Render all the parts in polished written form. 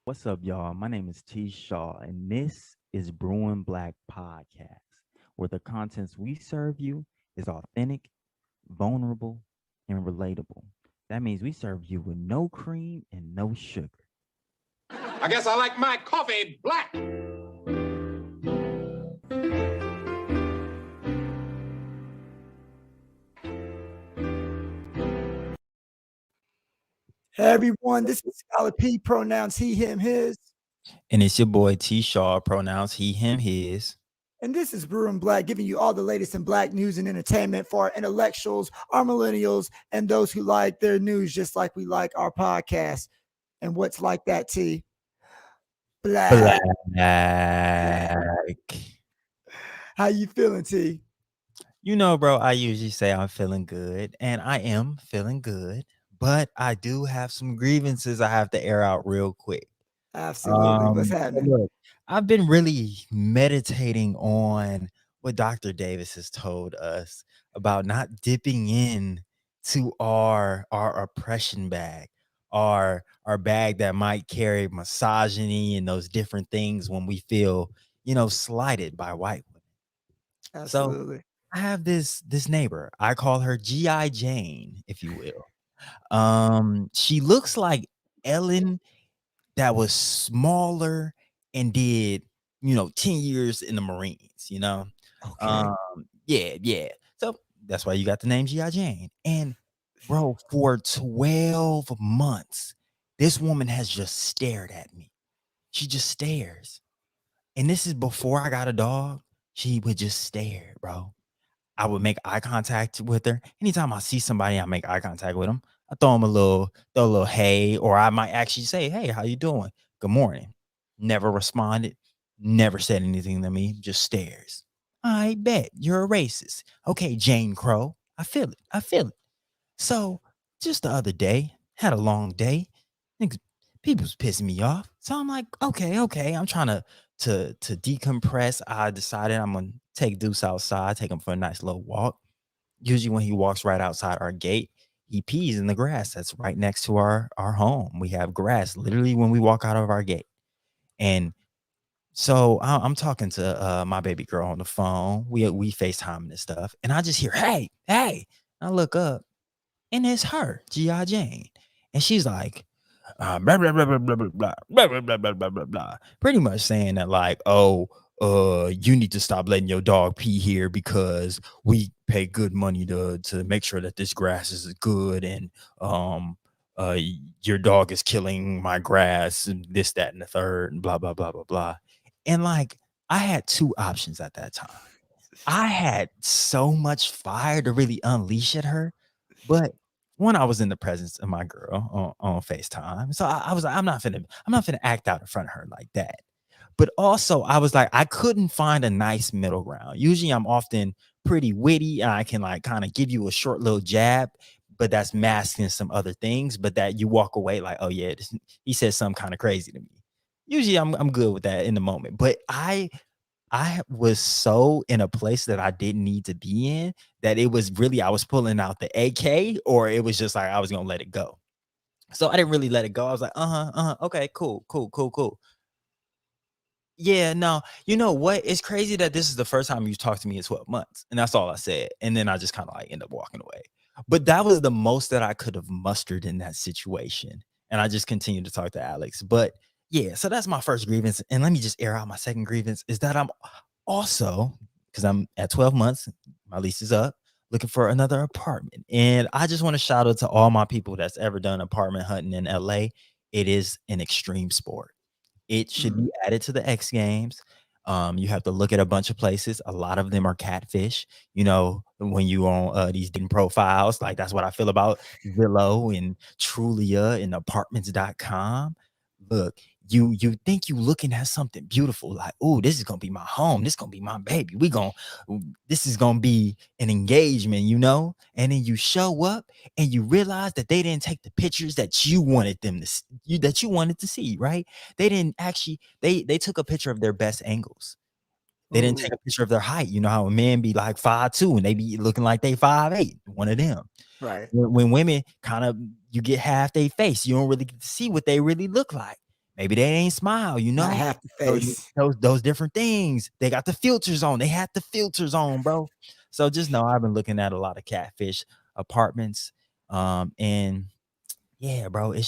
What's up, y'all? My name is T. Shaw, and this is Brewin Black Podcast, where the contents we serve you is authentic, vulnerable, and relatable. That means we serve you with no cream and no sugar. I guess I like my coffee black. Hey everyone, this is Scholar P, pronouns he, him, his. And it's your boy T. Shaw, pronouns he, him, his. And this is Brewin Black, giving you all the latest in Black news and entertainment for our intellectuals, our millennials, and those who like their news just like we like our podcast. And what's like that, T? Black. How you feeling, T? You know, bro, I usually say I'm feeling good, and I am feeling good, but I do have some grievances I have to air out real quick. Absolutely. What's So happening? look, I've been really meditating on what Dr. Davis has told us about not dipping in to our oppression bag, our bag that might carry misogyny and those different things when we feel, slighted by white women. So Absolutely. I have this neighbor. I call her G.I. Jane, if you will. She looks like Ellen that was smaller and did 10 years in the Marines. Okay. Yeah. So that's why you got the name G.I. Jane. And bro, for 12 months, this woman has just stared at me. She just stares. And this is before I got a dog. She would just stare, bro. I would make eye contact with her. Anytime I see somebody, I make eye contact with them. I throw a little hey, or I might actually say, "Hey, how you doing? Good morning." Never responded. Never said anything to me. Just stares. I bet you're a racist. Okay, Jane Crow. I feel it. I feel it. So just the other day, had a long day. Niggas, people's pissing me off. So I'm like, okay. I'm trying to decompress. I decided I'm gonna take Deuce outside, take him for a nice little walk. Usually when he walks right outside our gate, he pees in the grass that's right next to our home. We have grass literally when we walk out of our gate. And so I'm talking to my baby girl on the phone. We FaceTime and stuff. And I just hear, hey. I look up and it's her, G.I. Jane. And she's like, blah, blah, blah, blah, blah, blah, blah, blah, blah, blah, blah, blah, blah, blah. Pretty much saying that, like, oh, you need to stop letting your dog pee here because we pay good money to make sure that this grass is good, and uh your dog is killing my grass and this, that, and the third, and blah, blah, blah, blah, blah. And like, I had two options at that time. I had so much fire to really unleash at her, but one, I was in the presence of my girl on FaceTime. So I was like, I'm not finna act out in front of her like that. But also I was like, I couldn't find a nice middle ground. Usually I'm often pretty witty and I can like kind of give you a short little jab, but that's masking some other things, but that you walk away like, oh yeah, he said something kind of crazy to me. Usually I'm good with that in the moment. But I was so in a place that I didn't need to be in that it was really, I was pulling out the AK, or it was just like I was gonna let it go. So I didn't really let it go. I was like, okay, cool. Yeah, no, you know what? It's crazy that this is the first time you talked to me in 12 months. And that's all I said. And then I just kind of like end up walking away. But that was the most that I could have mustered in that situation. And I just continued to talk to Alex. But yeah, so that's my first grievance. And let me just air out my second grievance is that I'm also, because I'm at 12 months, my lease is up, looking for another apartment. And I just want to shout out to all my people that's ever done apartment hunting in LA. It is an extreme sport. It should be added to the X Games. You have to look at a bunch of places. A lot of them are catfish. When you on these dating profiles, like that's what I feel about Zillow and Trulia and apartments.com. Look, you think you looking at something beautiful, like, oh, this is gonna be my home, this is gonna be my baby. This is gonna be an engagement. And then you show up and you realize that they didn't take the pictures that you wanted them to that you wanted to see, right? They didn't actually, they took a picture of their best angles. They didn't take a picture of their height. You know how a man be like 5'2" and they be looking like they 5'8", one of them. Right. When women kind of, you get half their face, you don't really get to see what they really look like Maybe they ain't smile, you Not know? half the So face. those different things. They got the filters on. They had the filters on, bro. So just know I've been looking at a lot of catfish apartments. And yeah, bro, it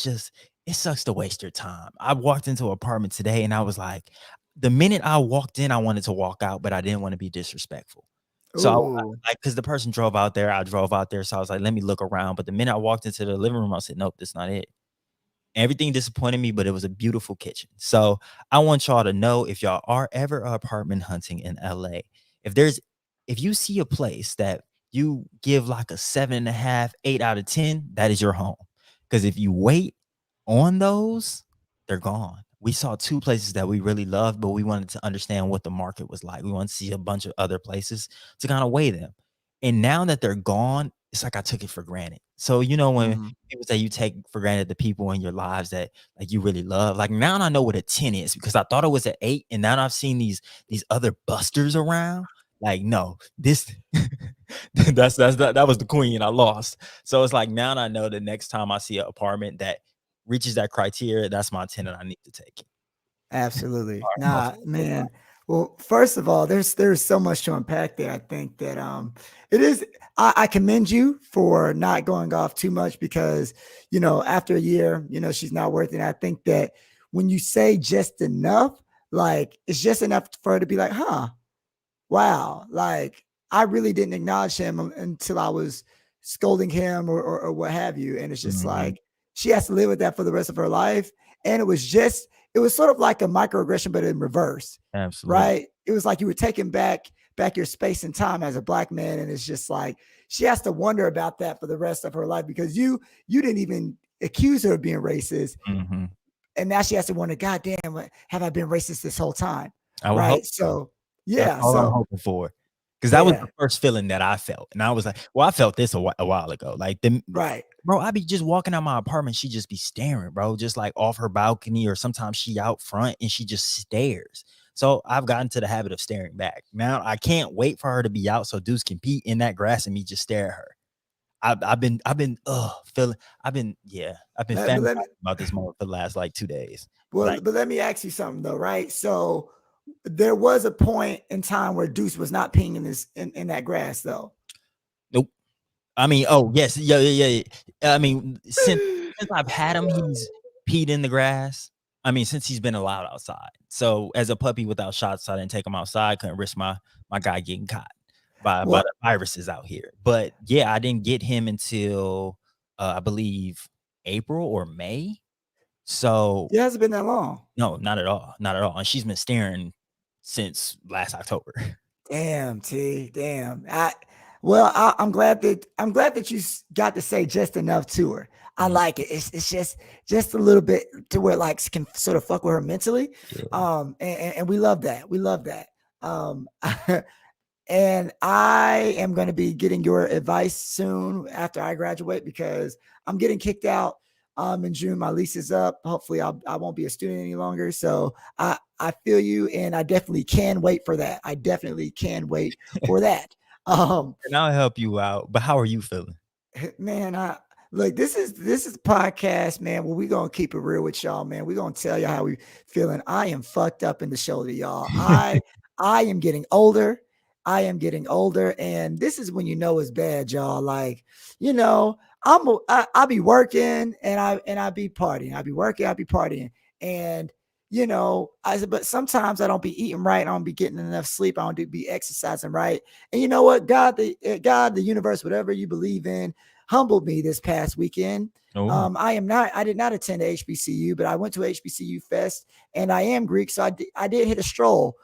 sucks to waste your time. I walked into an apartment today and I was like, the minute I walked in, I wanted to walk out, but I didn't want to be disrespectful. So Ooh. like, because the person drove out there, I drove out there. So I was like, let me look around. But the minute I walked into the living room, I said, nope, that's not it. Everything disappointed me, but it was a beautiful kitchen. So I want y'all to know, if y'all are ever apartment hunting in LA, if you see a place that you give like a 7.5, 8 out of 10, that is your home. Because if you wait on those, they're gone. We saw 2 places that we really loved, but we wanted to understand what the market was like. We wanted to see a bunch of other places to kind of weigh them. And now that they're gone, it's like I took it for granted. So, you know, when Mhm. people say you take for granted the people in your lives that like you really love, like now I know what a 10 is, because I thought it was an 8, and now I've seen these other busters around. Like, no, this that was the queen. I lost. So it's like now I know the next time I see an apartment that reaches that criteria, that's my 10 and I need to take it. Absolutely. All right, Nah, man. Well, first of all, there's so much to unpack there. I think that it is I commend you for not going off too much, because after a year, she's not worth it. I think that when you say just enough, like it's just enough for her to be like, huh, wow, like I really didn't acknowledge him until I was scolding him or what have you. And it's just Mhm. like she has to live with that for the rest of her life. And it was sort of like a microaggression, but in reverse, Absolutely. right? It was like you were taking back your space and time as a black man. And it's just like she has to wonder about that for the rest of her life, because you didn't even accuse her of being racist. Mhm. And now she has to wonder, God damn, have I been racist this whole time? I will hope Right. so. So That's yeah. all I'm So hoping for. Because that was the yeah. first feeling that I felt, and I was like, "Well, I felt this a while ago." Like, Right. bro, I be just walking out my apartment, she just be staring, bro, just like off her balcony, or sometimes she out front and she just stares. So I've gotten to the habit of staring back. Now I can't wait for her to be out so dudes can pee in that grass and me just stare at her. Feeling I've been But let me fantasizing about this moment for the last like 2 days. But but let me ask you something though, right? So there was a point in time where Deuce was not peeing in that grass though. nope. I mean, oh yes, yeah. I mean, since I've had him, he's peed in the grass. I mean, since he's been allowed outside. So as a puppy without shots, I didn't take him outside. Couldn't risk my guy getting caught by Well, the viruses out here. But yeah, I didn't get him until I believe April or May. So it hasn't been that long. no, not at all, not at all. And she's been staring since last October. Damn, T. Damn. I'm glad that you got to say just enough to her. I Mhm. like it. It's just a little bit to where it like can sort of fuck with her mentally. Yeah. And we love that. We love that. Um, and I am going to be getting your advice soon after I graduate, because I'm getting kicked out in June. My lease is up. Hopefully I won't be a student any longer. So I feel you, and I definitely can wait for that. I definitely can wait for that. Um, And I'll help you out. But how are you feeling? man, I look, this is a podcast, man. Well, we gonna keep it real with y'all, man. We gonna tell you how we feeling. I am fucked up in the shoulder, y'all. I am getting older. I am getting older, and this is when you know it's bad, y'all. Like, you know, I be working and I be partying. I be working, I be partying. And I said, but sometimes I don't be eating right. I don't be getting enough sleep. I don't be exercising right. And you know what? God, the universe, whatever you believe in, humbled me this past weekend. Oh, I did not attend HBCU, but I went to HBCU Fest, and I am Greek, so I did hit a stroll.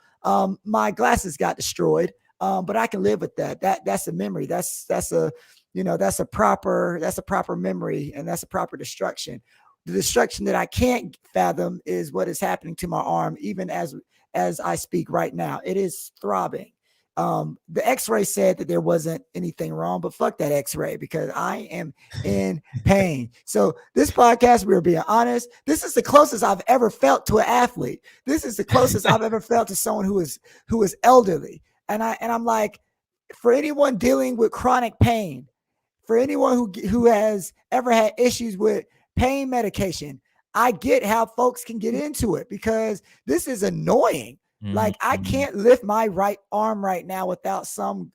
My glasses got destroyed, but I can live with that. That's a memory. That's a that's a proper memory, and that's a proper destruction. The destruction that I can't fathom is what is happening to my arm, even as I speak right now. It is throbbing. The x-ray said that there wasn't anything wrong, but fuck that x-ray, because I am in pain. So this podcast, we're being honest, this is the closest I've ever felt to an athlete. This is the closest I've ever felt to someone who is elderly. And I'm like, for anyone dealing with chronic pain, for anyone who has ever had issues with pain medication, I get how folks can get into it because this is annoying. Like I Mhm. can't lift my right arm right now without some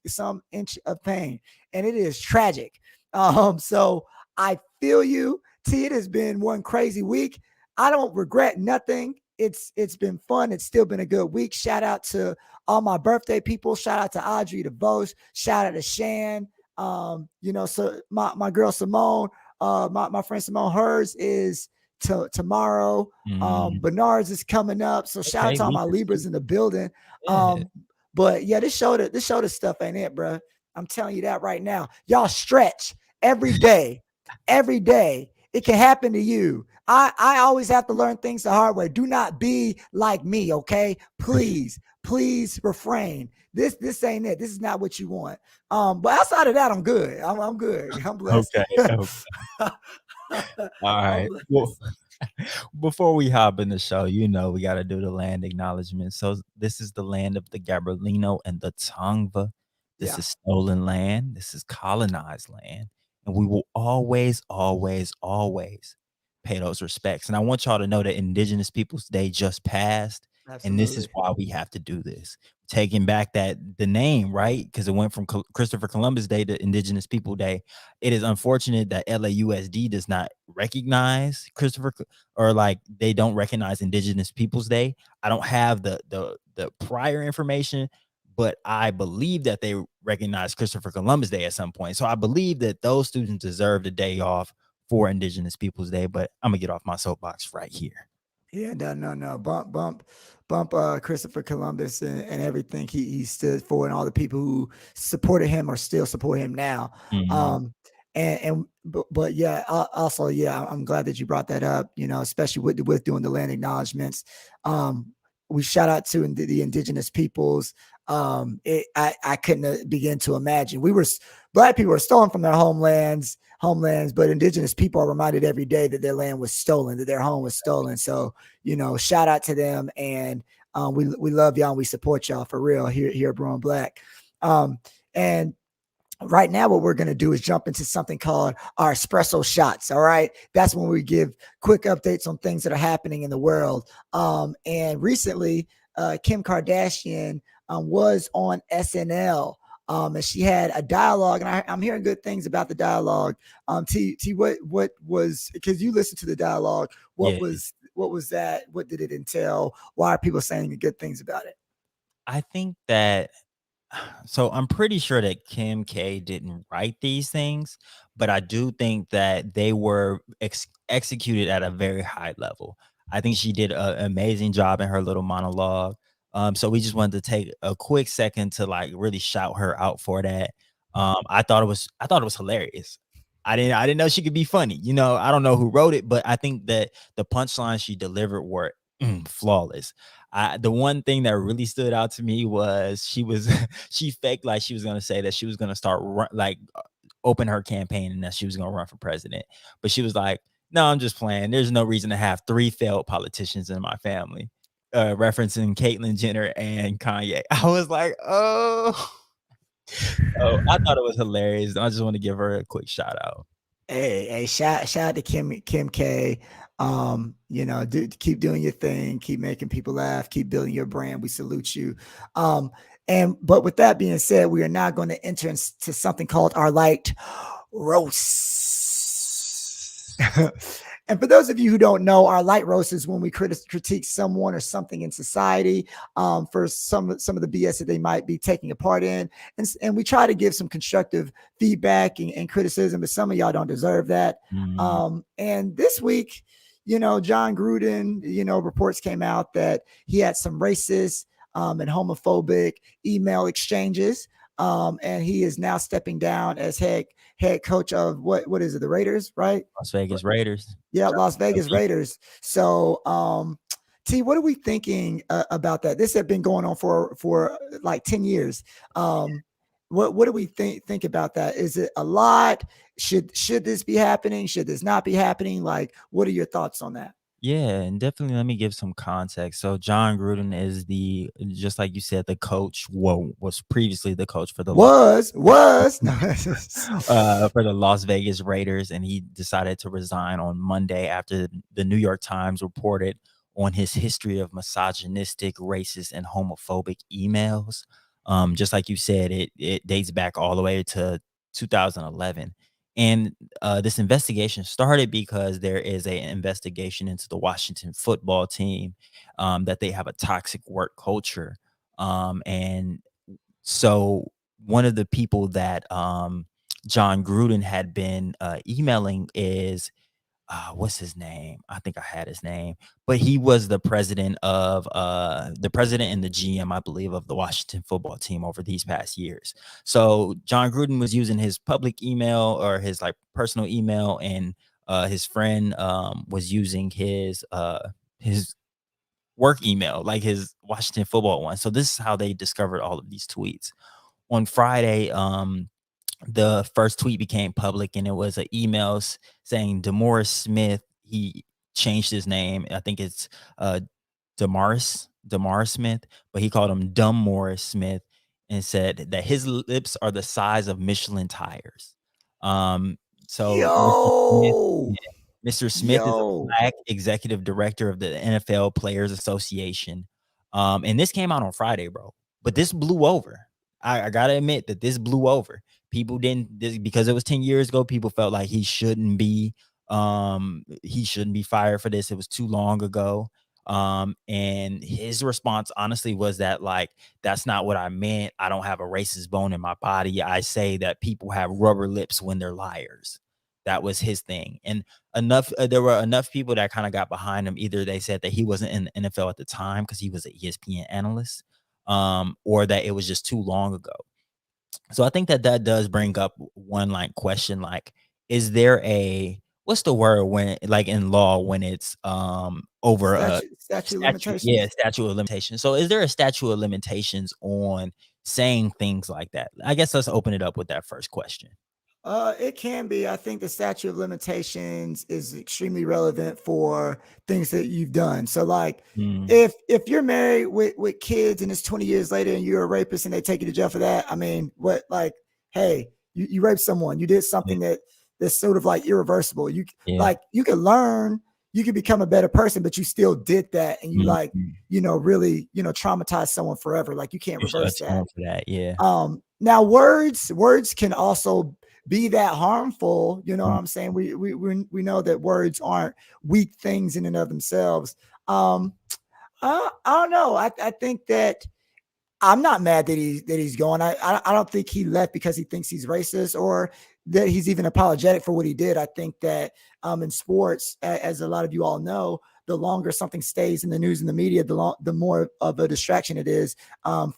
inch of pain, and it is tragic. So I feel you. T, it has been one crazy week. I don't regret nothing. It's been fun. It's still been a good week. Shout out to all my birthday people. Shout out to Audrey DeVos. Shout out to Shan. So my girl Simone, my friend Simone, hers is tomorrow. Mhm. Bernard's is coming up. So shout out Okay, to all my Libras Libras too. in the building. Yeah. But yeah, this show the stuff ain't it, bro. I'm telling you that right now. Y'all stretch every day. Every day. It can happen to you. I always have to learn things the hard way. Do not be like me, okay? Please refrain. This ain't it. This is not what you want. But outside of that, I'm good. I'm good. I'm blessed. Okay. Okay. All I'm right. Well, blessed. before we hop in the show, we got to do the land acknowledgement. So this is the land of the Gabrielino and the Tongva. This Yeah, is stolen land. This is colonized land. And we will always, always, always pay those respects. And I want y'all to know that Indigenous Peoples Day just passed. And this is absolutely. why we have to do this. Taking back the name, right? Because it went from Christopher Columbus Day to Indigenous People Day. It is unfortunate that LAUSD does not recognize or like they don't recognize Indigenous Peoples Day. I don't have the prior information, but I believe that they recognize Christopher Columbus Day at some point. So I believe that those students deserve the day off for Indigenous Peoples Day. But I'm gonna get off my soapbox right here. Yeah, no. Bump Christopher Columbus and everything he stood for and all the people who supported him or still support him now. Mhm. But yeah, also, yeah, I'm glad that you brought that up, especially with doing the land acknowledgments. We shout out to the indigenous peoples. I couldn't begin to imagine. Black people were stolen from their homelands, but indigenous people are reminded every day that their land was stolen, that their home was stolen. So, shout out to them. And we love y'all and we support y'all for real here at Brewin Black. And right now, what we're going to do is jump into something called our espresso shots. All right. That's when we give quick updates on things that are happening in the world. And recently, Kim Kardashian was on SNL. And she had a dialogue, and I'm hearing good things about the dialogue. What was, because you listened to the dialogue? Yeah. What was that? What did it entail? Why are people saying good things about it? I think that so I'm pretty sure that Kim K didn't write these things, but I do think that they were executed at a very high level. I think she did an amazing job in her little monologue. So we just wanted to take a quick second to like really shout her out for that. I thought it was hilarious. I didn't know she could be funny. I don't know who wrote it, but I think that the punchlines she delivered were flawless. The one thing that really stood out to me was she faked like she was gonna say that she was gonna start open her campaign and that she was gonna run for president, but she was like, "No, I'm just playing. There's no reason to have 3 failed politicians in my family," referencing Caitlyn Jenner and Kanye. I was like, "Oh." So I thought it was hilarious. I just want to give her a quick shout out. Hey, shout out to Kim K. Keep doing your thing, keep making people laugh, keep building your brand. We salute you. But with that being said, we are now going to enter into something called our light roast. And for those of you who don't know, our light roast is when we critique someone or something in society for some of the BS that they might be taking a part in, and we try to give some constructive feedback and criticism, but some of y'all don't deserve that. And this week, John Gruden, reports came out that he had some racist and homophobic email exchanges. And he is now stepping down as head coach of what is it, the Raiders, right? Las Vegas Raiders. Yeah, Las Vegas Raiders. So, T, what are we thinking about that? This had been going on for like 10 years. What do we think about that? Is it a lot? Should this be happening? Should this not be happening? Like, what are your thoughts on that? Yeah, and definitely let me give some context. So John Gruden is just like you said, the coach. Well, was previously the coach for the Was no. for the Las Vegas Raiders, and he decided to resign on Monday after the New York Times reported on his history of misogynistic, racist, and homophobic emails. Just like you said, it dates back all the way to 2011. And this investigation started because there is an investigation into the Washington football team, that they have a toxic work culture. And so one of the people that John Gruden had been emailing is what's his name? I think I had his name, but he was the president and the GM, I believe, of the Washington football team over these past years. So John Gruden was using his public email or his like personal email, and his friend was using his work email, like his Washington football one. So this is how they discovered all of these tweets. On Friday, the first tweet became public, and it was an email saying Demaris Smith. He changed his name. I think it's uh Demaris Smith, but he called him Dumb Morris Smith, and said that his lips are the size of Michelin tires. Um, so Yo, yeah, Mr. Smith is a yo. black executive director of the NFL Players Association. And this came out on Friday, bro. But this blew over. I gotta admit that this blew over. People because it was 10 years ago. People felt like he shouldn't be fired for this. It was too long ago. And his response honestly was that, like, that's not what I meant. I don't have a racist bone in my body. I say that people have rubber lips when they're liars. That was his thing. And there were enough people that kind of got behind him. Either they said that he wasn't in the NFL at the time because he was an ESPN analyst, or that it was just too long ago. So I think that does bring up one like question, like, is there a what's the word when, like, in law, when it's over a Statute of statute? Yeah, limitations. statute of limitations. So is there a statute of limitations on saying things like that? I guess let's open it up with that first question. It can be. I think the statute of limitations is extremely relevant for things that you've done. So, like, Mm, if you're married with kids and it's 20 years later and you're a rapist and they take you to jail for that, I mean, what, like, hey, you raped someone, you did yeah, something that's sort of like irreversible. You yeah. like you can learn, you can become a better person, but you still did that, and you, Mhm. like, really, traumatize someone forever. Like, you can't You should reverse that. atone for that. Yeah. Now words can also be that harmful. You know what Mm, I'm saying? We know that words aren't weak things in and of themselves. Um, I don't know. I think that I'm not mad that he's going. I don't think he left because he thinks he's racist or that he's even apologetic for what he did. I think that in sports, as a lot of you all know, the longer something stays in the news and the media, the more of a distraction it is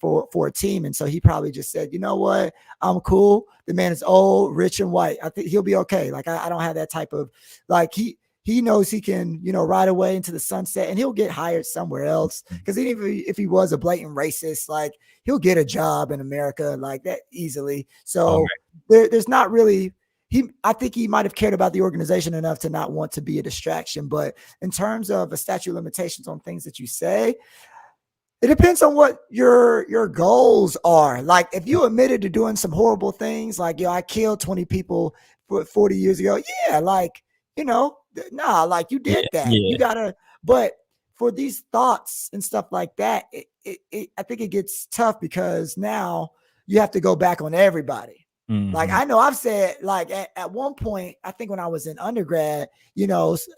for a team. And so he probably just said, you know what, I'm cool. The man is old, rich, and white. I think he'll be okay. Like, I don't have that type of, like, he knows he can, ride away into the sunset, and he'll get hired somewhere else. mm. Because even if he was a blatant racist, like, he'll get a job in America like that easily. All So there's not really, I think he might have cared about the organization enough to not want to be a distraction. But in terms of a statute of limitations on things that you say, it depends on what your goals are. Like, if you admitted to doing some horrible things, like, yo, I killed 20 people 40 years ago. Yeah, like, nah, like, you Yeah, did that. You yeah. gotta, but for these thoughts and stuff like that, I think it gets tough because now you have to go back on everybody. Like, Mhm. I know I've said, like, at one point, I think when I was in undergrad,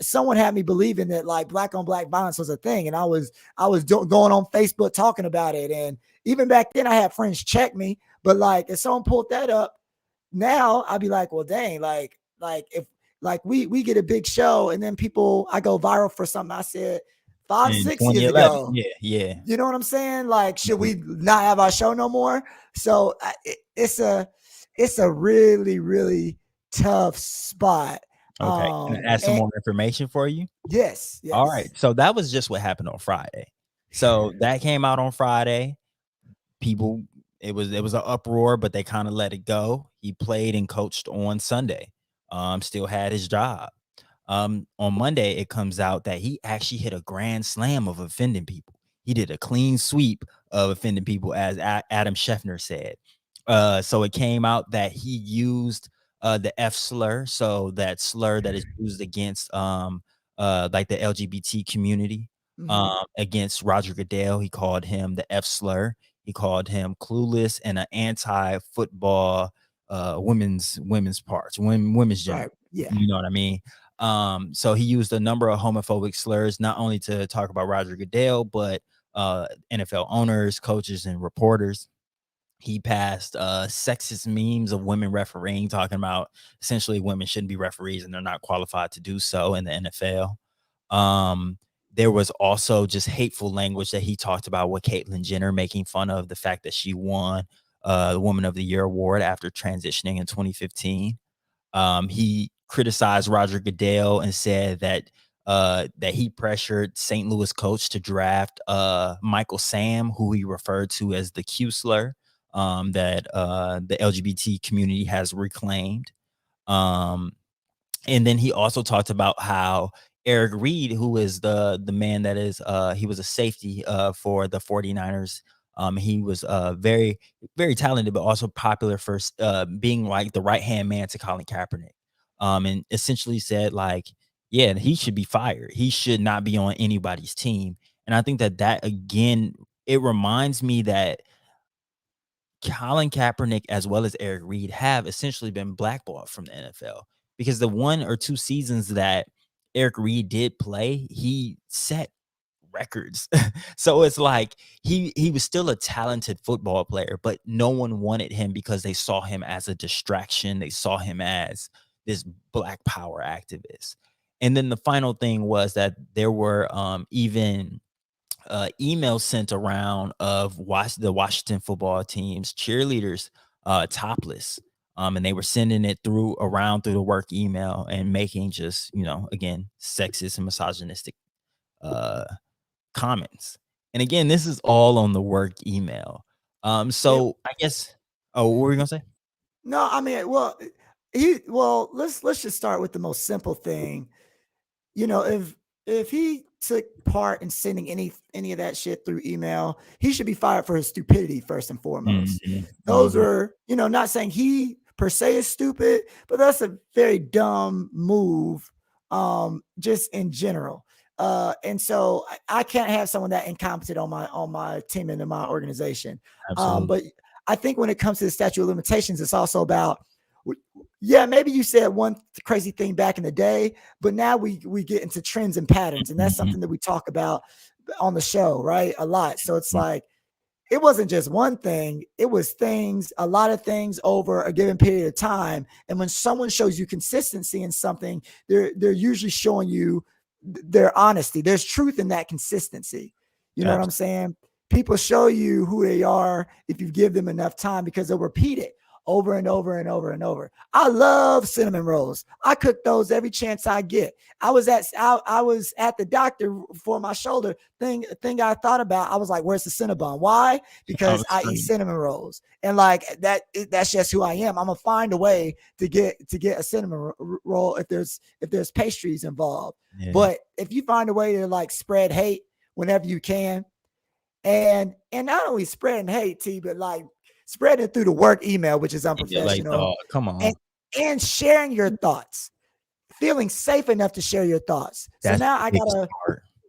someone had me believing that, like, black on black violence was a thing. And I was going on Facebook talking about it. And even back then I had friends check me, but, like, if someone pulled that up now, I'd be like, well, dang, like if, like, we get a big show and then I go viral for something I said five, In 6 years 2011. ago. Yeah, yeah. You know what I'm saying? Like, should Mhm. we not have our show no more? So it's a really, really tough spot. Okay. Can I add some And more information for you? yes, All right. yes. So that was just what happened on Friday. So that came out on Friday. People, it was an uproar, but they kind of let it go. He played and coached on Sunday. Still had his job. On Monday, it comes out that he actually hit a grand slam of offending people. He did a clean sweep of offending people, as Adam Scheffner said. So it came out that he used the F slur, so that slur that is used against like the LGBT community, against Roger Goodell. He called him the F slur. He called him clueless and an anti-football women's parts, women's gender. Right. Yeah. You know what I mean? So he used a number of homophobic slurs, not only to talk about Roger Goodell, but NFL owners, coaches, and reporters. He passed sexist memes of women refereeing, talking about essentially women shouldn't be referees and they're not qualified to do so in the NFL. Um, there was also just hateful language that he talked about with Caitlyn Jenner, making fun of the fact that she won the Woman of the Year award after transitioning in 2015. He criticized Roger Goodell and said that that he pressured St. Louis coach to draft Michael Sam, who he referred to as the Q slur, that the LGBT community has reclaimed. Um, and then he also talked about how Eric Reed, who is the man that is he was a safety for the 49ers. He was very, very talented, but also popular for being like the right-hand man to Colin Kaepernick. And essentially said like, yeah, he should be fired. He should not be on anybody's team. And I think that again, it reminds me that Colin Kaepernick as well as Eric Reed have essentially been blackballed from the NFL, because the 1 or 2 seasons that Eric Reed did play, he set records. So it's like he was still a talented football player, but no one wanted him because they saw him as a distraction. They saw him as this black power activist. And then the final thing was that there were even emails sent around of the Washington football team's cheerleaders topless. And they were sending it through the work email and making just, again, sexist and misogynistic uh, comments. And again, this is all on the work email. Yeah. So I guess, oh, what were you gonna say? No, I mean, let's just start with the most simple thing. If he took part in sending any of that shit through email, he should be fired for his stupidity first and foremost. Those are, not saying he per se is stupid, but that's a very dumb move, just in general. And so I can't have someone that incompetent on my team and in my organization. Absolutely. But I think when it comes to the statute of limitations, it's also about, yeah, maybe you said one crazy thing back in the day, but now we get into trends and patterns, and that's something that we talk about on the show, right? A lot. So it's like, it wasn't just one thing, it was a lot of things over a given period of time. And when someone shows you consistency in something, they're usually showing you their honesty. There's truth in that consistency. You know what I'm saying? People show you who they are if you give them enough time, because they'll repeat it over and over and over and over. I love cinnamon rolls. I cook those every chance I get. I was at the doctor for my shoulder thing I thought about. I was like, where's the Cinnabon? Why? Because I eat cinnamon rolls. And like that's just who I am. I'm gonna find a way to get a cinnamon roll if there's pastries involved. Yeah. But if you find a way to like spread hate whenever you can, and not only spreading hate, but like spreading through the work email, which is unprofessional. Like, come on. And sharing your thoughts, feeling safe enough to share your thoughts. So now I gotta,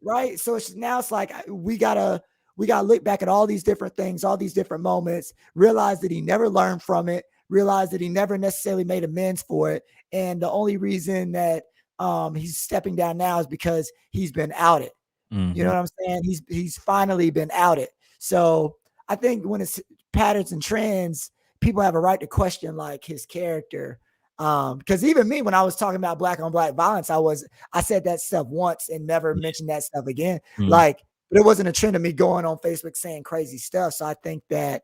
right? So now it's like we gotta look back at all these different things, all these different moments, realize that he never learned from it, realize that he never necessarily made amends for it. And the only reason that he's stepping down now is because he's been outed. You know what I'm saying? He's finally been outed. So I think when it's patterns and trends, people have a right to question like his character. Because even me, when I was talking about black on black violence, I said that stuff once and never mentioned that stuff again. Like, but it wasn't a trend of me going on Facebook saying crazy stuff. So I think that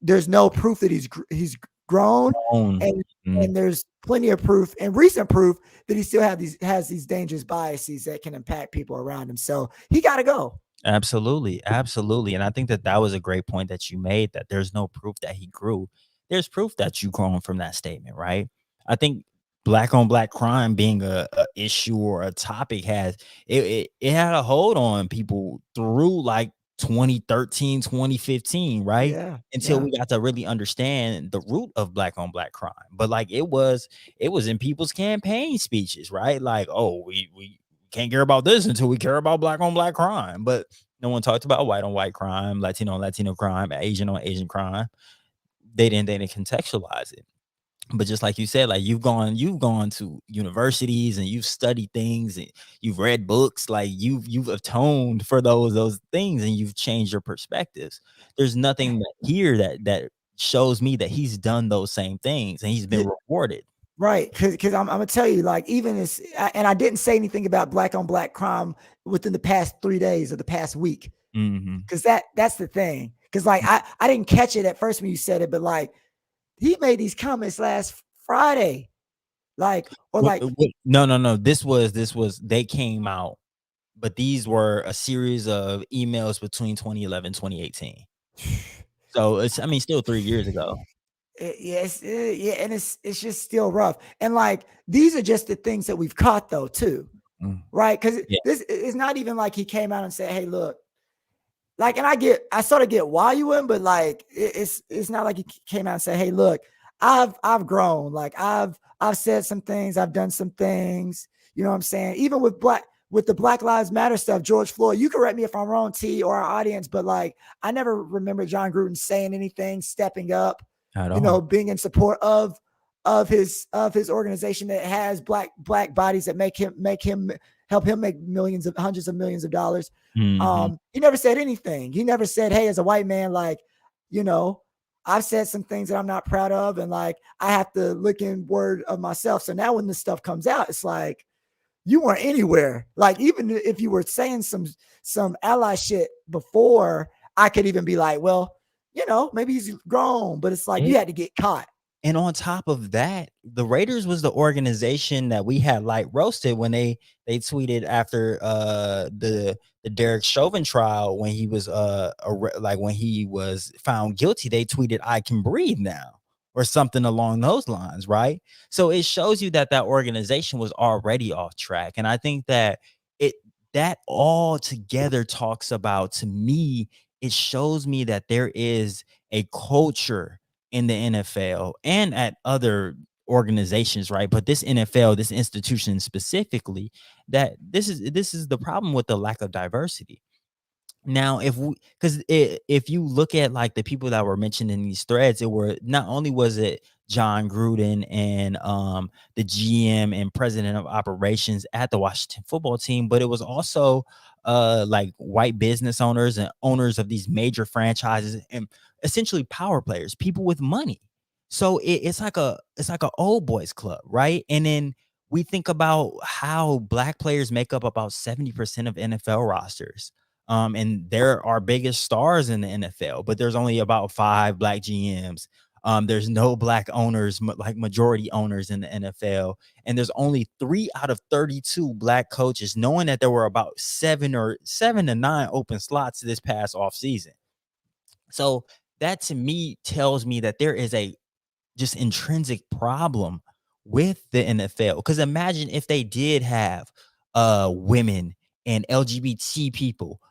there's no proof that he's grown, and there's plenty of proof and recent proof that he still has these dangerous biases that can impact people around him. So he got to go. Absolutely. And I think that was a great point that you made, that there's no proof that he grew. There's proof that you've grown from that statement, right? I think black on black crime being a issue or a topic has it had a hold on people through like 2013, 2015, right? Yeah, Until yeah, we got to really understand the root of black on black crime. But like it was in people's campaign speeches, right? Like, oh, we can't care about this until we care about black on black crime. But no one talked about white on white crime, Latino on Latino crime, Asian on Asian crime. They didn't contextualize it. But just like you said, like you've gone to universities and you've studied things and you've read books, like you've atoned for those things and you've changed your perspectives. There's nothing here that shows me that he's done those same things and he's yeah. been rewarded. Right, because I'm gonna tell you, like, even as and I didn't say anything about black on black crime within the past 3 days or the past week, Mm-hmm. because that's the thing. Because like I didn't catch it at first when you said it, but like he made these comments last Friday, like or like No. This was they came out, but these were a series of emails between 2011 2018. So it's, I mean, still 3 years ago. yes, yeah, and it's just still rough. And like these are just the things that we've caught though too, Mm. right? Because Yeah. this it's not even like he came out and said, "Hey, look." Like, and I sort of get why you went, but like it's not like he came out and said, "Hey, look, I've grown. Like I've said some things, I've done some things." You know what I'm saying? Even with the Black Lives Matter stuff, George Floyd. You correct me if I'm wrong, T, or our audience, but like I never remember John Gruden saying anything, stepping up, At all. being in support of his organization that has black bodies that make him help him make hundreds of millions of dollars. Mhm. He never said anything. He never said, "Hey, as a white man, like, you know, I've said some things that I'm not proud of, and like I have to look inward of myself." So now when this stuff comes out, it's like you weren't anywhere. Like even if you were saying some ally shit before, I could even be like, well, maybe he's grown, but it's like you had to get caught. And on top of that, the Raiders was the organization that we had like roasted when they tweeted after the Derek Chauvin trial when he was like when he was found guilty. They tweeted, "I can breathe now," or something along those lines, right? So it shows you that that organization was already off track, and I think that it that all together talks about, to me, it shows me that there is a culture in the NFL and at other organizations, right? But this NFL, this institution specifically, that this is the problem with the lack of diversity. Now, because if you look at like the people that were mentioned in these threads, it were not only was it John Gruden and the GM and president of operations at the Washington football team, but it was also like white business owners and owners of these major franchises and essentially power players, people with money. So it's like a old boys club, right? And then we think about how black players make up about 70% of NFL rosters, and they're our biggest stars in the NFL, but there's only about 5 black GMs. There's no black owners, like majority owners in the NFL, and there's only 3 out of 32 black coaches, knowing that there were about 7 to 9 open slots this past off season. So that to me tells me that there is a just intrinsic problem with the NFL. Because imagine if they did have women and LGBT people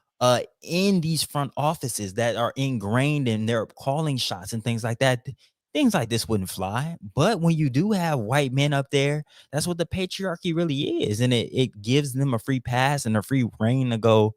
in these front offices that are ingrained in their calling shots and things like that. Things like this wouldn't fly. But when you do have white men up there, that's what the patriarchy really is. And it gives them a free pass and a free reign to go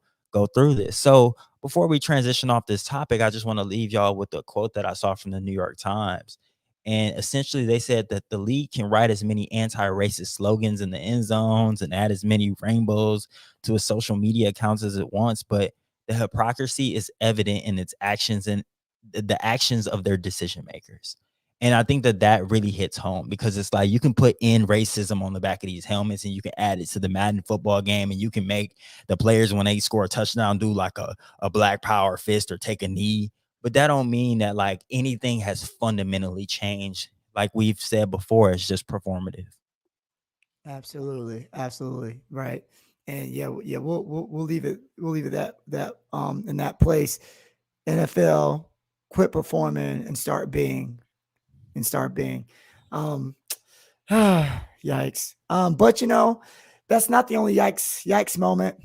through this. So before we transition off this topic, I just want to leave y'all with a quote that I saw from the New York Times. And essentially, they said that the league can write as many anti-racist slogans in the end zones and add as many rainbows to its social media accounts as it wants, but the hypocrisy is evident in its actions and the actions of their decision makers. And I think that really hits home, because it's like you can put in racism on the back of these helmets and you can add it to the Madden football game, and you can make the players, when they score a touchdown, do like a black power fist or take a knee. But that don't mean that like anything has fundamentally changed. Like we've said before, it's just performative. Absolutely, absolutely, right. And yeah, we'll leave it that in that place. NFL, quit performing and start being. Um, yeah, Yikes. But that's not the only yikes moment.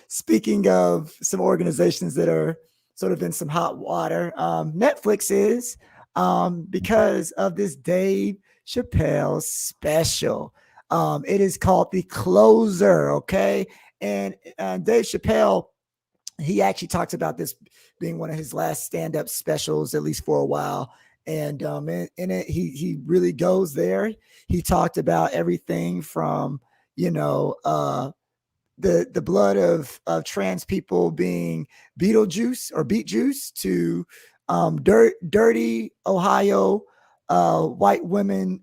Speaking of some organizations that are sort of in some hot water, Netflix is because of this Dave Chappelle special. It is called The Closer, okay? And Dave Chappelle, he actually talks about this being one of his last stand-up specials, at least for a while. And in it, he really goes there. He talked about everything from the blood of trans people being Beetlejuice or beet juice to dirty Ohio white women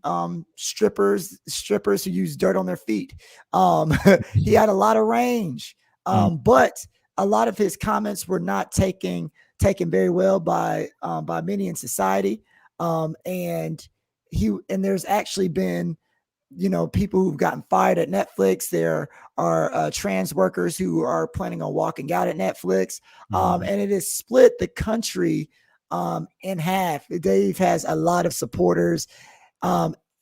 strippers who use dirt on their feet. He had a lot of range, but a lot of his comments were not taken very well by many in society. And there's actually been people who've gotten fired at Netflix. There are trans workers who are planning on walking out at Netflix. And it has split the country in half. Dave has a lot of supporters,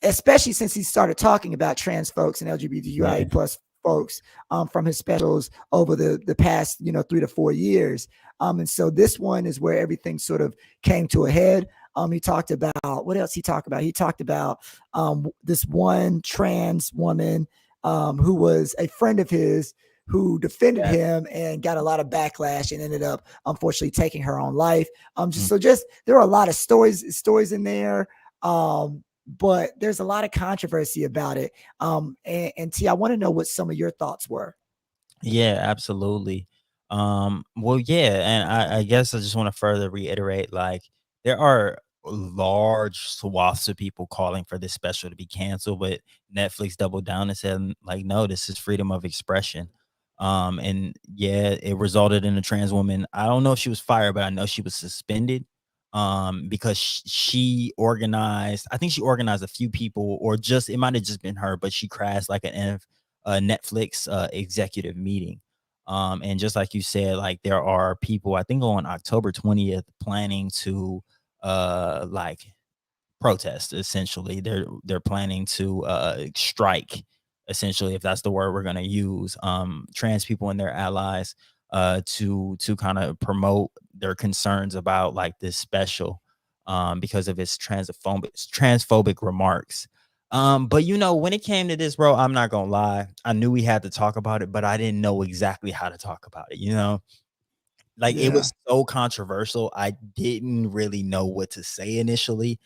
especially since he started talking about trans folks and LGBTQIA plus folks from his specials over the past 3 to 4 years. And so this one is where everything sort of came to a head. He talked about what else he talked about. He talked about this one trans woman who was a friend of his who defended him and got a lot of backlash and ended up unfortunately taking her own life. Just there are a lot of stories in there. But there's a lot of controversy about it. And T, I want to know what some of your thoughts were. Yeah, absolutely. Well, yeah, and I guess I just want to further reiterate, like, there are large swaths of people calling for this special to be canceled, but Netflix doubled down and said, like, no, this is freedom of expression. And yeah, it resulted in a trans woman. I don't know if she was fired, but I know she was suspended. Because she organized, I think she organized a few people, or just it might have just been her, but she crashed like a Netflix executive meeting. And just like you said, like there are people, I think on October 20th, planning to like protest. Essentially, they're planning to strike, essentially, if that's the word we're going to use, trans people and their allies, to kind of promote their concerns about like this special, because of its transphobic remarks. But when it came to this, bro, I'm not gonna lie, I knew we had to talk about it, but I didn't know exactly how to talk about it. Like, it Yeah. was so controversial, I didn't really know what to say initially.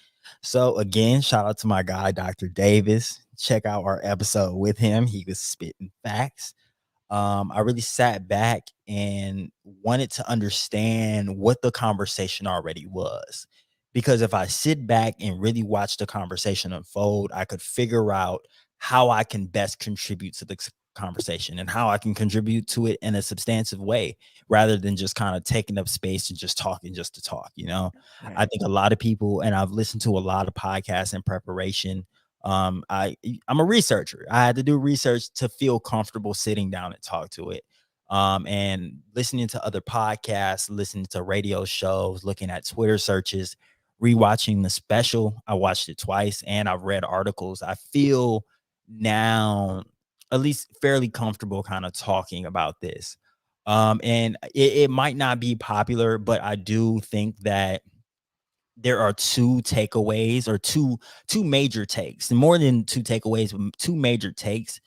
So again, shout out to my guy, Dr. Davis. Check out our episode with him. He was spitting facts. I really sat back and wanted to understand what the conversation already was. Because if I sit back and really watch the conversation unfold, I could figure out how I can best contribute to the conversation and how I can contribute to it in a substantive way rather than just kind of taking up space and just talking just to talk. I Right. think a lot of people, and I've listened to a lot of podcasts in preparation. I'm a researcher. I had to do research to feel comfortable sitting down and talk to it. And listening to other podcasts, listening to radio shows, looking at Twitter searches, rewatching the special. I watched it twice and I've read articles. I feel now at least fairly comfortable kind of talking about this. And it might not be popular, but I do think that there are two takeaways, or two major takes, more than two takeaways, but two major takes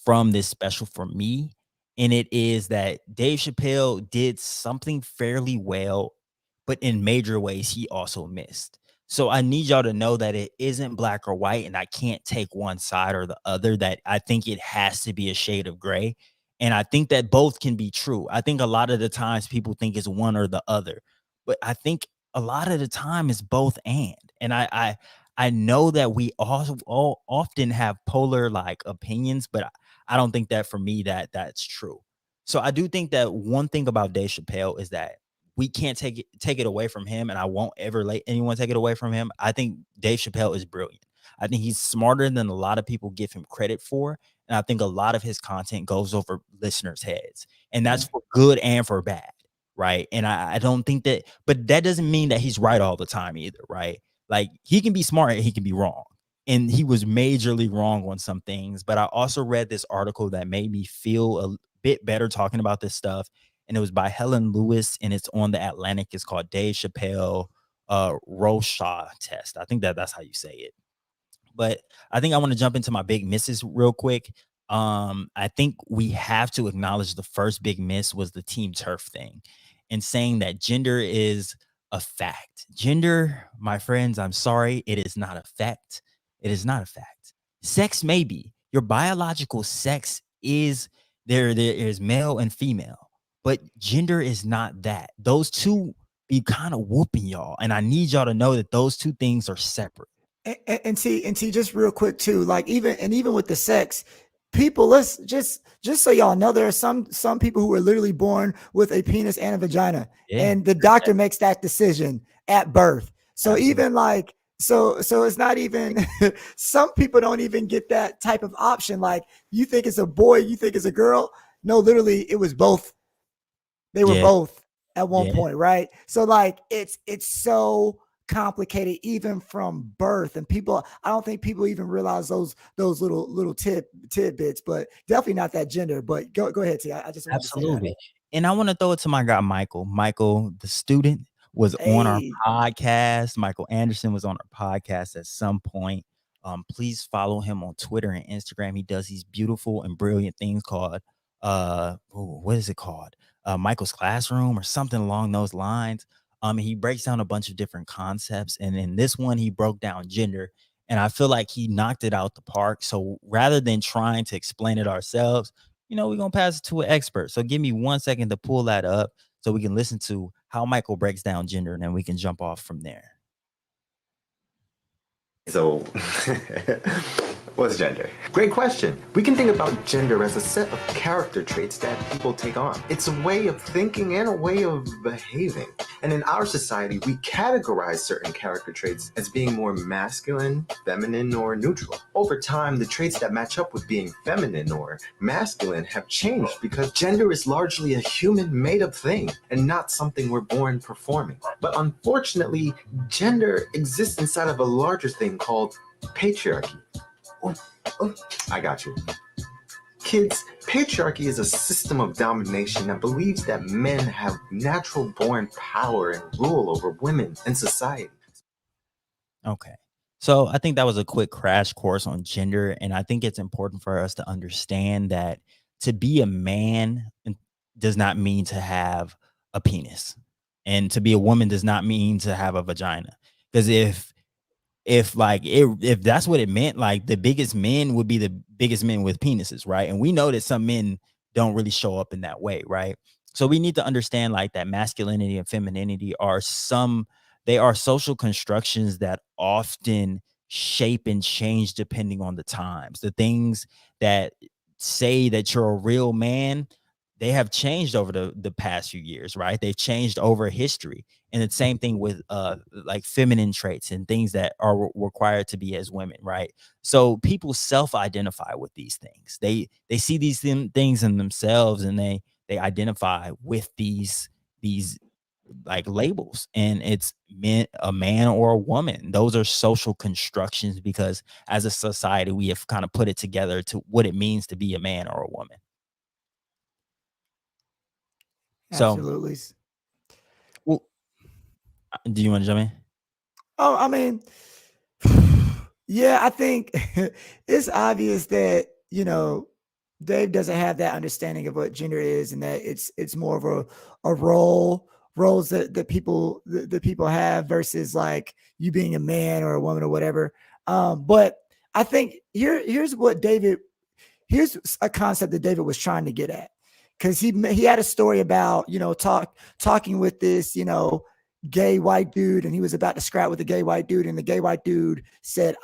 from this special for me. And it is that Dave Chappelle did something fairly well, but in major ways he also missed. So I need y'all to know that it isn't black or white, and I can't take one side or the other. That I think it has to be a shade of gray. And I think that both can be true. I think a lot of the times people think it's one or the other, but I think a lot of the time it's both and. And I know that we all often have polar like opinions, but I don't think that for me that's true. So I do think that one thing about Dave Chappelle is that we can't take it away from him, and I won't ever let anyone take it away from him. I think Dave Chappelle is brilliant. I think he's smarter than a lot of people give him credit for, and I think a lot of his content goes over listeners' heads, and that's for good and for bad, right? And I don't think that, but that doesn't mean that he's right all the time either, right? Like, he can be smart and he can be wrong. and he was majorly wrong on some things. But I also read this article that made me feel a bit better talking about this stuff, and it was by Helen Lewis, and it's on the Atlantic. It's called Dave Chappelle Rorschach test. I think that's how you say it. But I think I want to jump into my big misses real quick. I think we have to acknowledge the first big miss was the team turf thing, and saying that gender is a fact. Gender, my friends, I'm sorry, it is not a fact. It is not a fact. Sex may be. Your biological sex is there. There is male and female, but gender is not that. Those two be kind of whooping y'all, and I need y'all to know that those two things are separate. And see, just real quick too, like even with the sex, people, let's just so y'all know, there are some people who are literally born with a penis and a vagina, Yeah, and the doctor makes that decision at birth. So absolutely. even like so it's not even some people don't even get that type of option. Like, you think it's a boy, you think it's a girl. No, literally it was both. They were Yeah, both at one yeah, point, right? So like it's so complicated even from birth, and people, I don't think people even realize those little tidbits, but definitely not that gender. But go ahead, T. I just wanted to say that. absolutely. And I want to throw it to my guy Michael. Michael, the student, was on our Hey, podcast. Michael Anderson was on our podcast at some point. Please follow him on Twitter and Instagram. He does these beautiful and brilliant things called what is it called? Michael's Classroom or something along those lines. He breaks down a bunch of different concepts, and in this one, he broke down gender, and I feel like he knocked it out the park. So rather than trying to explain it ourselves, we're gonna pass it to an expert. So give me 1 second to pull that up so we can listen to how Michael breaks down gender, and then we can jump off from there. So, what's gender? Great question. We can think about gender as a set of character traits that people take on. It's a way of thinking and a way of behaving. And in our society, we categorize certain character traits as being more masculine, feminine, or neutral. Over time, the traits that match up with being feminine or masculine have changed because gender is largely a human made-up thing and not something we're born performing. But unfortunately, gender exists inside of a larger thing called patriarchy. Oh, I got you. Kids, patriarchy is a system of domination that believes that men have natural born power and rule over women and society. Okay. So I think that was a quick crash course on gender. And I think it's important for us to understand that to be a man does not mean to have a penis. And to be a woman does not mean to have a vagina. Because if that's what it meant, like the biggest men would be the biggest men with penises, right? And we know that some men don't really show up in that way, right? So we need to understand like that masculinity and femininity they are social constructions that often shape and change depending on the times. The things that say that you're a real man, they have changed over the past few years, right? They've changed over history. And the same thing with like feminine traits and things that are required to be as women, right? So people self-identify with these things. They see these things in themselves, and they identify with these like labels, and it's a man or a woman. Those are social constructions because as a society we have kind of put it together to what it means to be a man or a woman. So, absolutely. well, do you want to jump in? Oh, I mean, yeah, I think it's obvious that, Dave doesn't have that understanding of what gender is, and that it's more of a roles that people have versus like you being a man or a woman or whatever. But I think here's a concept that David was trying to get at, because he had a story about talking with this gay white dude, and he was about to scrap with a gay white dude, and the gay white dude said,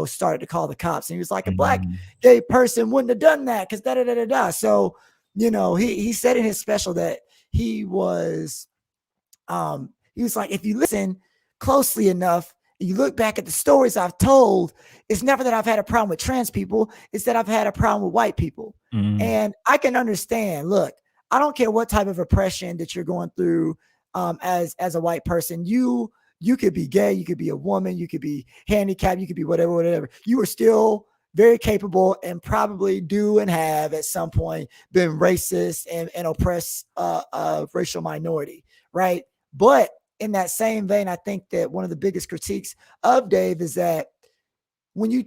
started to call the cops, and he was like, a black gay person wouldn't have done that because da da da da da. So he said in his special that he was like, if you listen closely enough, you look back at the stories I've told, it's never that I've had a problem with trans people, it's that I've had a problem with white people. And I can understand, look, I don't care what type of oppression that you're going through as a white person. You you could be gay, you could be a woman, you could be handicapped, you could be whatever. You are still very capable and probably do and have at some point been racist and oppressed racial minority, right? But in that same vein, I think that one of the biggest critiques of Dave is that when you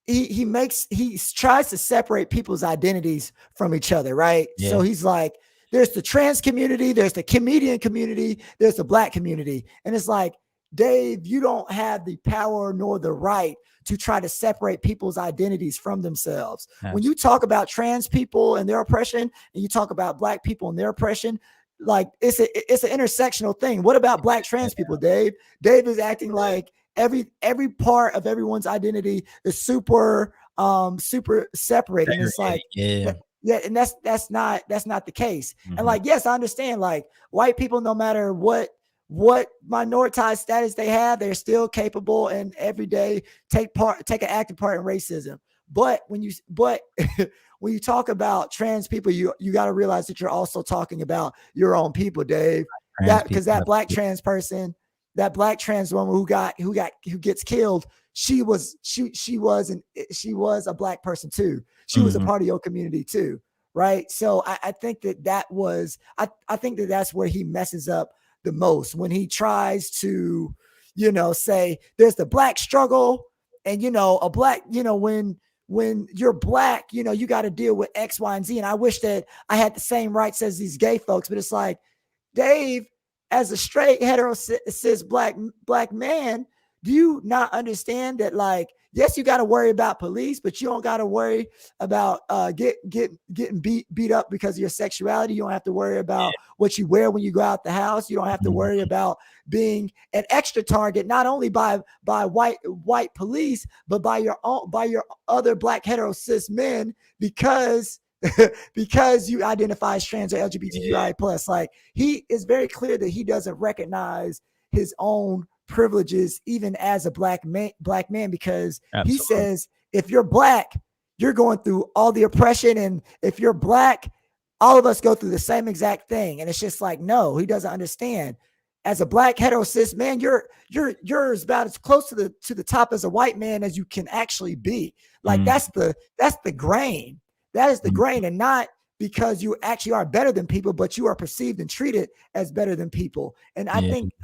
he tries to separate people's identities from each other, right? Yeah. So he's like, there's the trans community, there's the comedian community, there's the black community. And it's like, Dave, you don't have the power nor the right to try to separate people's identities from themselves. Absolutely. When you talk about trans people and their oppression, and you talk about black people and their oppression, like it's an intersectional thing. What about black trans people, Dave? Dave is acting like every part of everyone's identity is super separate. And it's like, yeah, and that's not the case. Mm-hmm. And like, yes, I understand, like white people, no matter what minoritized status they have, they're still capable and every day take an active part in racism. But when you talk about trans people, you got to realize that you're also talking about your own people, Dave. Because that black trans person, that black trans woman who gets killed, she was a black person too. She was a part of your community too, right? So I think I think that's where he messes up the most, when he tries to, say there's the black struggle, and a black, when you're black, you got to deal with X, Y, and Z. And I wish that I had the same rights as these gay folks, but it's like, Dave, as a straight hetero cis black man, do you not understand that, like, yes, you got to worry about police, but you don't got to worry about getting beat up because of your sexuality. You don't have to worry about what you wear when you go out the house. You don't have to worry about being an extra target, not only by white police, but by your other black hetero cis men, because you identify as trans or LGBTQI plus. Like, he is very clear that he doesn't recognize his own privileges even as a black man, because he says if you're black, you're going through all the oppression, and if you're black, all of us go through the same exact thing. And it's just like, no, he doesn't understand. As a black hetero cis man, you're about as close to the top as a white man as you can actually be. Like, that's the grain. That is the grain, and not because you actually are better than people, but you are perceived and treated as better than people. And I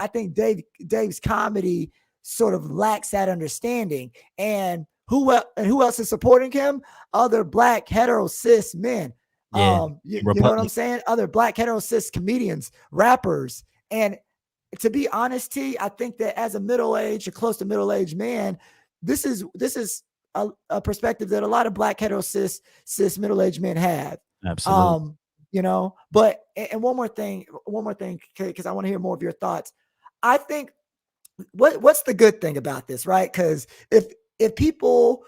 think Dave's comedy sort of lacks that understanding. And who else is supporting him? Other black hetero cis men. You know what I'm saying? Other black hetero cis comedians, rappers. And to be honest, T, I think that as a close to middle-aged man, this is a perspective that a lot of black hetero cis middle-aged men have. Absolutely. But and one more thing, because I want to hear more of your thoughts. I think what's the good thing about this, right? Because if people,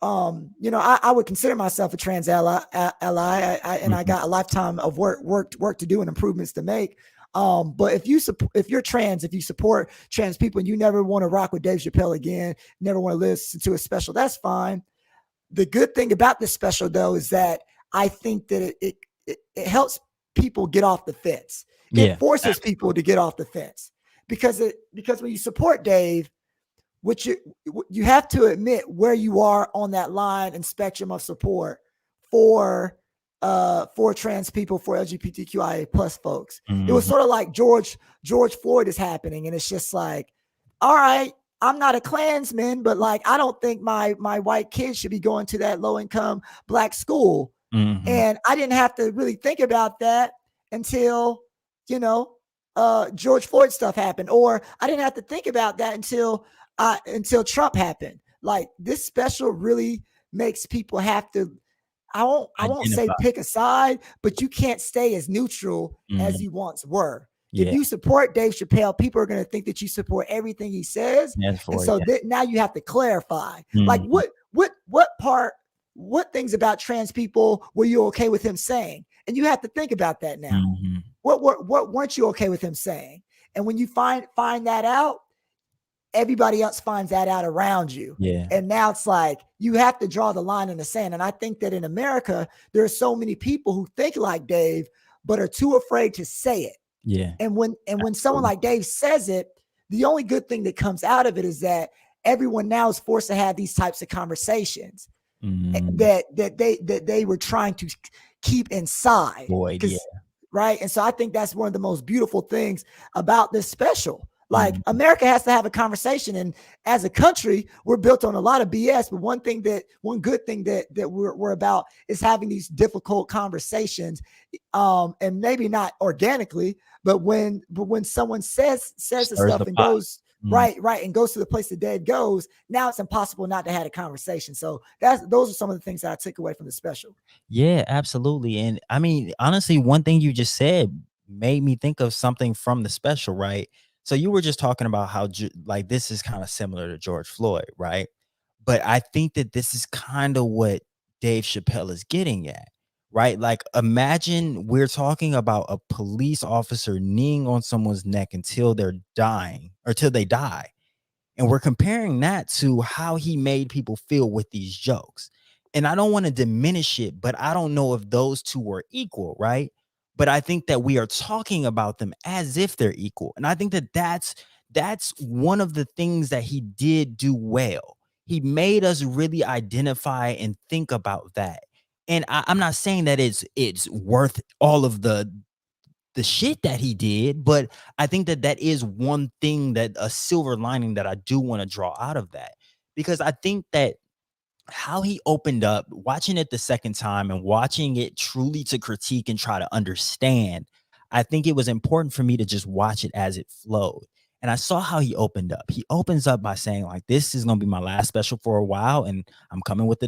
I would consider myself a trans ally, and I got a lifetime of work to do and improvements to make. But if you're trans, if you support trans people and you never want to rock with Dave Chappelle again, never want to listen to a special, that's fine. The good thing about this special, though, is that I think that it helps people get off the fence. It forces people to get off the fence, because when you support Dave, which you have to admit where you are on that line and spectrum of support for trans people, for LGBTQIA plus folks. It was sort of like George Floyd is happening, and it's just like, all right, I'm not a Klansman, but like, I don't think my white kids should be going to that low income black school. And I didn't have to really think about that until George Floyd stuff happened, or I didn't have to think about that until Trump happened. Like, this special really makes people have to, I won't say pick a side, but you can't stay as neutral as you once were. If you support Dave Chappelle, people are going to think that you support everything he says. Now you have to clarify, like, what things about trans people were you okay with him saying? And you have to think about that now. What weren't you okay with him saying? And when you find that out, everybody else finds that out around you. And now it's like, you have to draw the line in the sand. And I think that in America, there are so many people who think like Dave, but are too afraid to say it. And when someone like Dave says it, the only good thing that comes out of it is that everyone now is forced to have these types of conversations that they were trying to keep inside. Boyd, yeah. Right. And so I think that's one of the most beautiful things about this special. Like America has to have a conversation, and as a country, we're built on a lot of BS. But one good thing that we're about is having these difficult conversations, and maybe not organically, but when someone says the stuff and goes right, and goes to the place that Dave goes, now it's impossible not to have a conversation. So those are some of the things that I took away from the special. Yeah, absolutely. And I mean, honestly, one thing you just said made me think of something from the special, right? So you were just talking about how like this is kind of similar to George Floyd, right? But I think that this is kind of what Dave Chappelle is getting at, right? Like imagine we're talking about a police officer kneeling on someone's neck until they're dying or till they die. And we're comparing that to how he made people feel with these jokes. And I don't want to diminish it, but I don't know if those two are equal, right? But I think that we are talking about them as if they're equal. And I think that that's one of the things that he did do well. He made us really identify and think about that. And I'm not saying that it's worth all of the shit that he did, but I think that that is one thing, that a silver lining that I do want to draw out of that, because I think that how he opened up, watching it the second time and watching it truly to critique and try to understand, I think it was important for me to just watch it as it flowed. And I saw how he opened up. He opens up by saying, like, this is going to be my last special for a while, and I'm coming with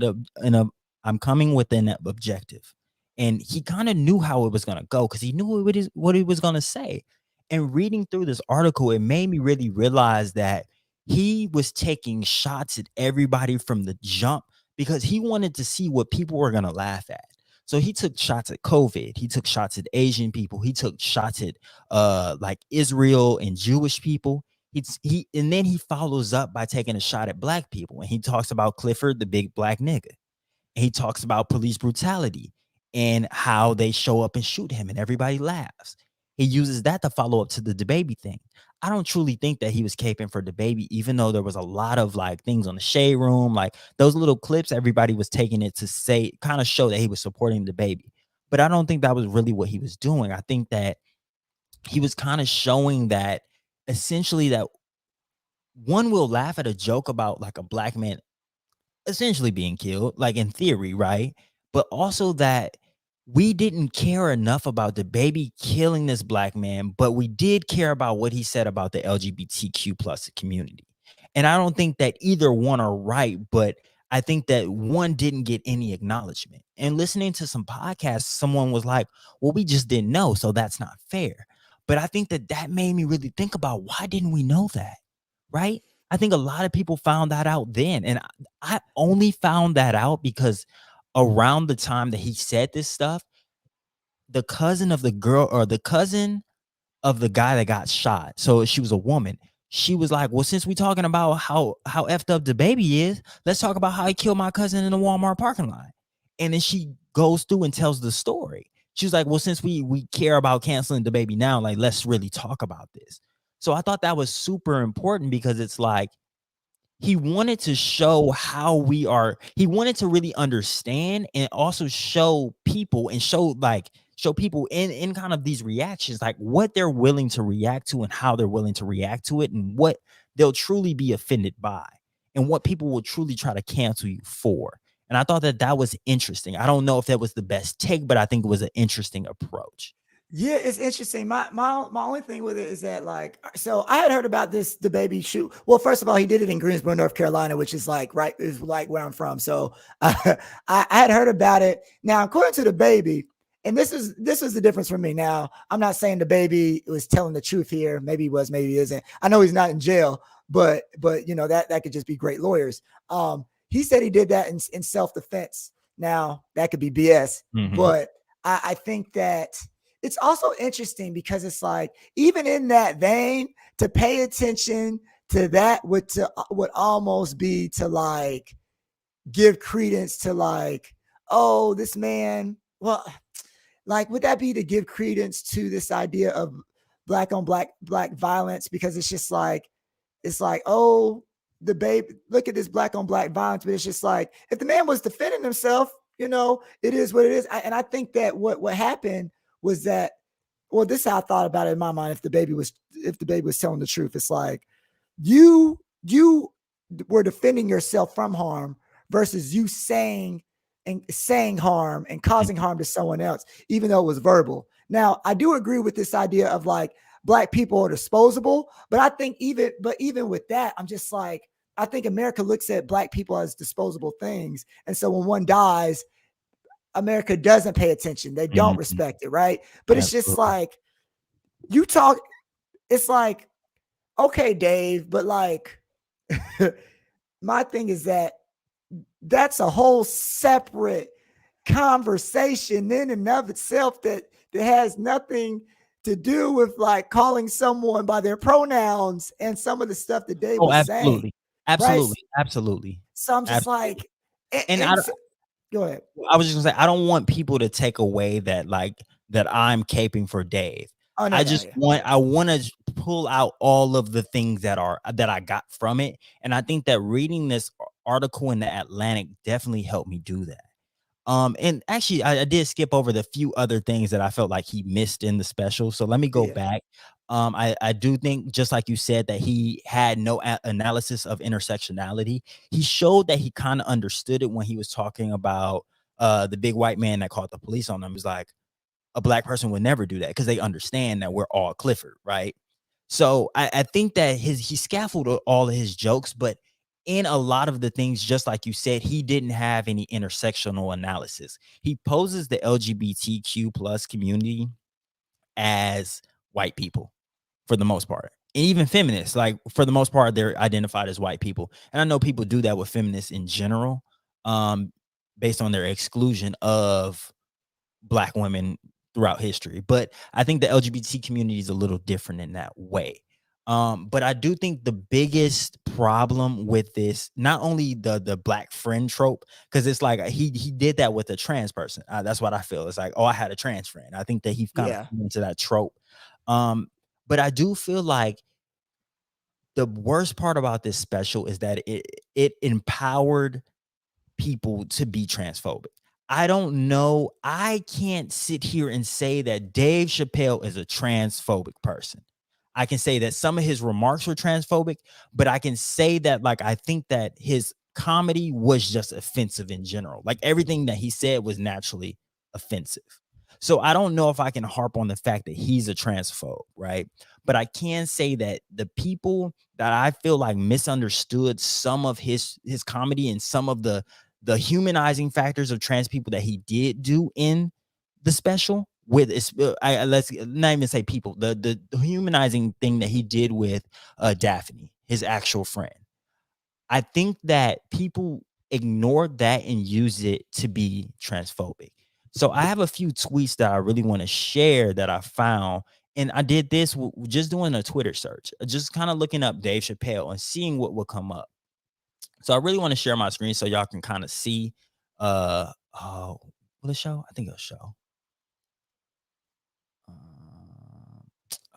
I'm coming with an objective. And he kind of knew how it was going to go because he knew what he was going to say. And reading through this article, it made me really realize that he was taking shots at everybody from the jump because he wanted to see what people were going to laugh at. So he took shots at COVID. He took shots at Asian people. He took shots at like Israel and Jewish people. And then he follows up by taking a shot at black people. And he talks about Clifford, the big black nigga. And he talks about police brutality and how they show up and shoot him and everybody laughs. He uses that to follow up to the DaBaby thing. I don't truly think that he was caping for DaBaby, even though there was a lot of like things on the Shade Room, like those little clips, everybody was taking it to say, kind of show that he was supporting DaBaby. But I don't think that was really what he was doing. I think that he was kind of showing that essentially that one will laugh at a joke about like a black man essentially being killed, like in theory, right? But also that we didn't care enough about DaBaby killing this black man, but we did care about what he said about the LGBTQ plus community. And I don't think that either one are right, but I think that one didn't get any acknowledgement. And listening to some podcasts, someone was like, well, we just didn't know, so that's not fair. But I think that that made me really think about, why didn't we know that, right? I think a lot of people found that out then. And I only found that out because around the time that he said this stuff, the cousin of the girl, or the cousin of the guy that got shot, so she was a woman, she was like, well, since we talking about how effed up DaBaby is, let's talk about how he killed my cousin in the Walmart parking lot. And then she goes through and tells the story. She's like, well, since we care about canceling DaBaby now, like, let's really talk about this. So I thought that was super important because it's like, he wanted to show how we are. He wanted to really understand and also show people and show people in kind of these reactions, like what they're willing to react to and how they're willing to react to it and what they'll truly be offended by and what people will truly try to cancel you for. And I thought that that was interesting. I don't know if that was the best take, but I think it was an interesting approach. Yeah, it's interesting. My only thing with it is that, like, so I had heard about this DaBaby shoot. Well, first of all, he did it in Greensboro, North Carolina, which is like is like where I'm from. So I had heard about it. Now, according to DaBaby, and this is the difference for me. Now, I'm not saying DaBaby was telling the truth here. Maybe he was, maybe he isn't. I know he's not in jail, but you know, that could just be great lawyers. He said he did that in self-defense. Now, that could be BS, but I think that it's also interesting because it's like, even in that vein, to pay attention to that would almost be to like give credence to like, oh, this man, well, like, would that be to give credence to this idea of black on black violence? Because it's just like, it's like, oh, the baby, look at this black on black violence. But it's just like, if the man was defending himself, it is what it is. And I think that what happened was that, well, this is how I thought about it in my mind. If the baby was telling the truth, it's like you were defending yourself from harm versus you saying harm and causing harm to someone else, even though it was verbal. Now, I do agree with this idea of like black people are disposable, but I think even with that, I'm just like, I think America looks at black people as disposable things. And so when one dies, America doesn't pay attention. They don't respect it, right? But it's just like, you talk, it's like, okay, Dave, but like, my thing is that's a whole separate conversation in and of itself that has nothing to do with like calling someone by their pronouns and some of the stuff that Dave was saying. Absolutely. So I'm just like, go ahead. I was just gonna say, I don't want people to take away that I'm caping for Dave. Oh, no, I want to pull out all of the things that I got from it. And I think that reading this article in the Atlantic definitely helped me do that. And actually I did skip over the few other things that I felt like he missed in the special. So let me go back. I do think, just like you said, that he had no analysis of intersectionality. He showed that he kind of understood it when he was talking about the big white man that called the police on him. He was like, a black person would never do that because they understand that we're all Clifford, right? So I think that he scaffolded all of his jokes, but in a lot of the things, just like you said, he didn't have any intersectional analysis. He poses the LGBTQ plus community as white people for the most part. And even feminists, like for the most part, they're identified as white people. And I know people do that with feminists in general, based on their exclusion of black women throughout history. But I think the LGBT community is a little different in that way. But I do think the biggest problem with this, not only the black friend trope, because it's like he did that with a trans person. That's what I feel. It's like, oh, I had a trans friend. I think that he kind of fell into that trope. But I do feel like the worst part about this special is that it empowered people to be transphobic. I don't know. I can't sit here and say that Dave Chappelle is a transphobic person. I can say that some of his remarks were transphobic, but I can say that, like, I think that his comedy was just offensive in general. Like, everything that he said was naturally offensive. So I don't know if I can harp on the fact that he's a transphobe, right? But I can say that the people that I feel like misunderstood some of his comedy and some of the humanizing factors of trans people that he did do in the special with let's not even say people, the humanizing thing that he did with Daphne, his actual friend. I think that people ignored that and used it to be transphobic. So I have a few tweets that I really want to share that I found. And I did this just doing a Twitter search, just kind of looking up Dave Chappelle and seeing what will come up. So I really want to share my screen so y'all can kind of see. Will it show? I think it'll show.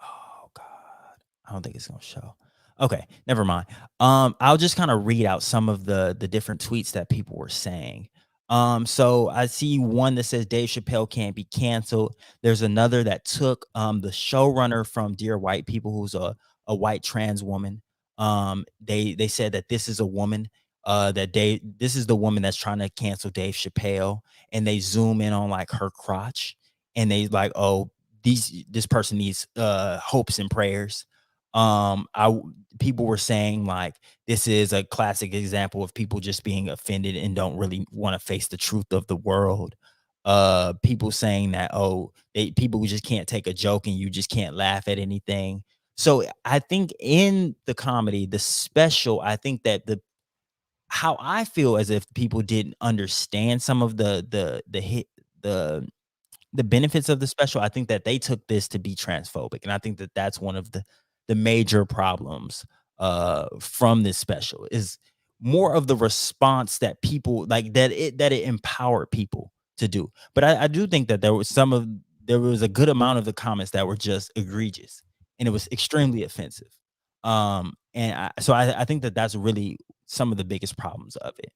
Oh God, I don't think it's gonna show. Okay, never mind. I'll just kind of read out some of the different tweets that people were saying. So I see one that says Dave Chappelle can't be canceled. There's another that took the showrunner from Dear White People, who's a white trans woman. They said that this is a woman, this is the woman that's trying to cancel Dave Chappelle, and they zoom in on like her crotch, and they like, oh, this person needs hopes and prayers. People were saying like this is a classic example of people just being offended and don't really want to face the truth of the world. People saying that, oh, people just can't take a joke and you just can't laugh at anything. So I think in the comedy, the special, I think that how I feel as if people didn't understand some of the benefits of the special. I think that they took this to be transphobic, and I think that that's one of the major problems from this special, is more of the response that people like, that it empowered people to do. But I do think that there was a good amount of the comments that were just egregious, and it was extremely offensive. And I think that that's really some of the biggest problems of it.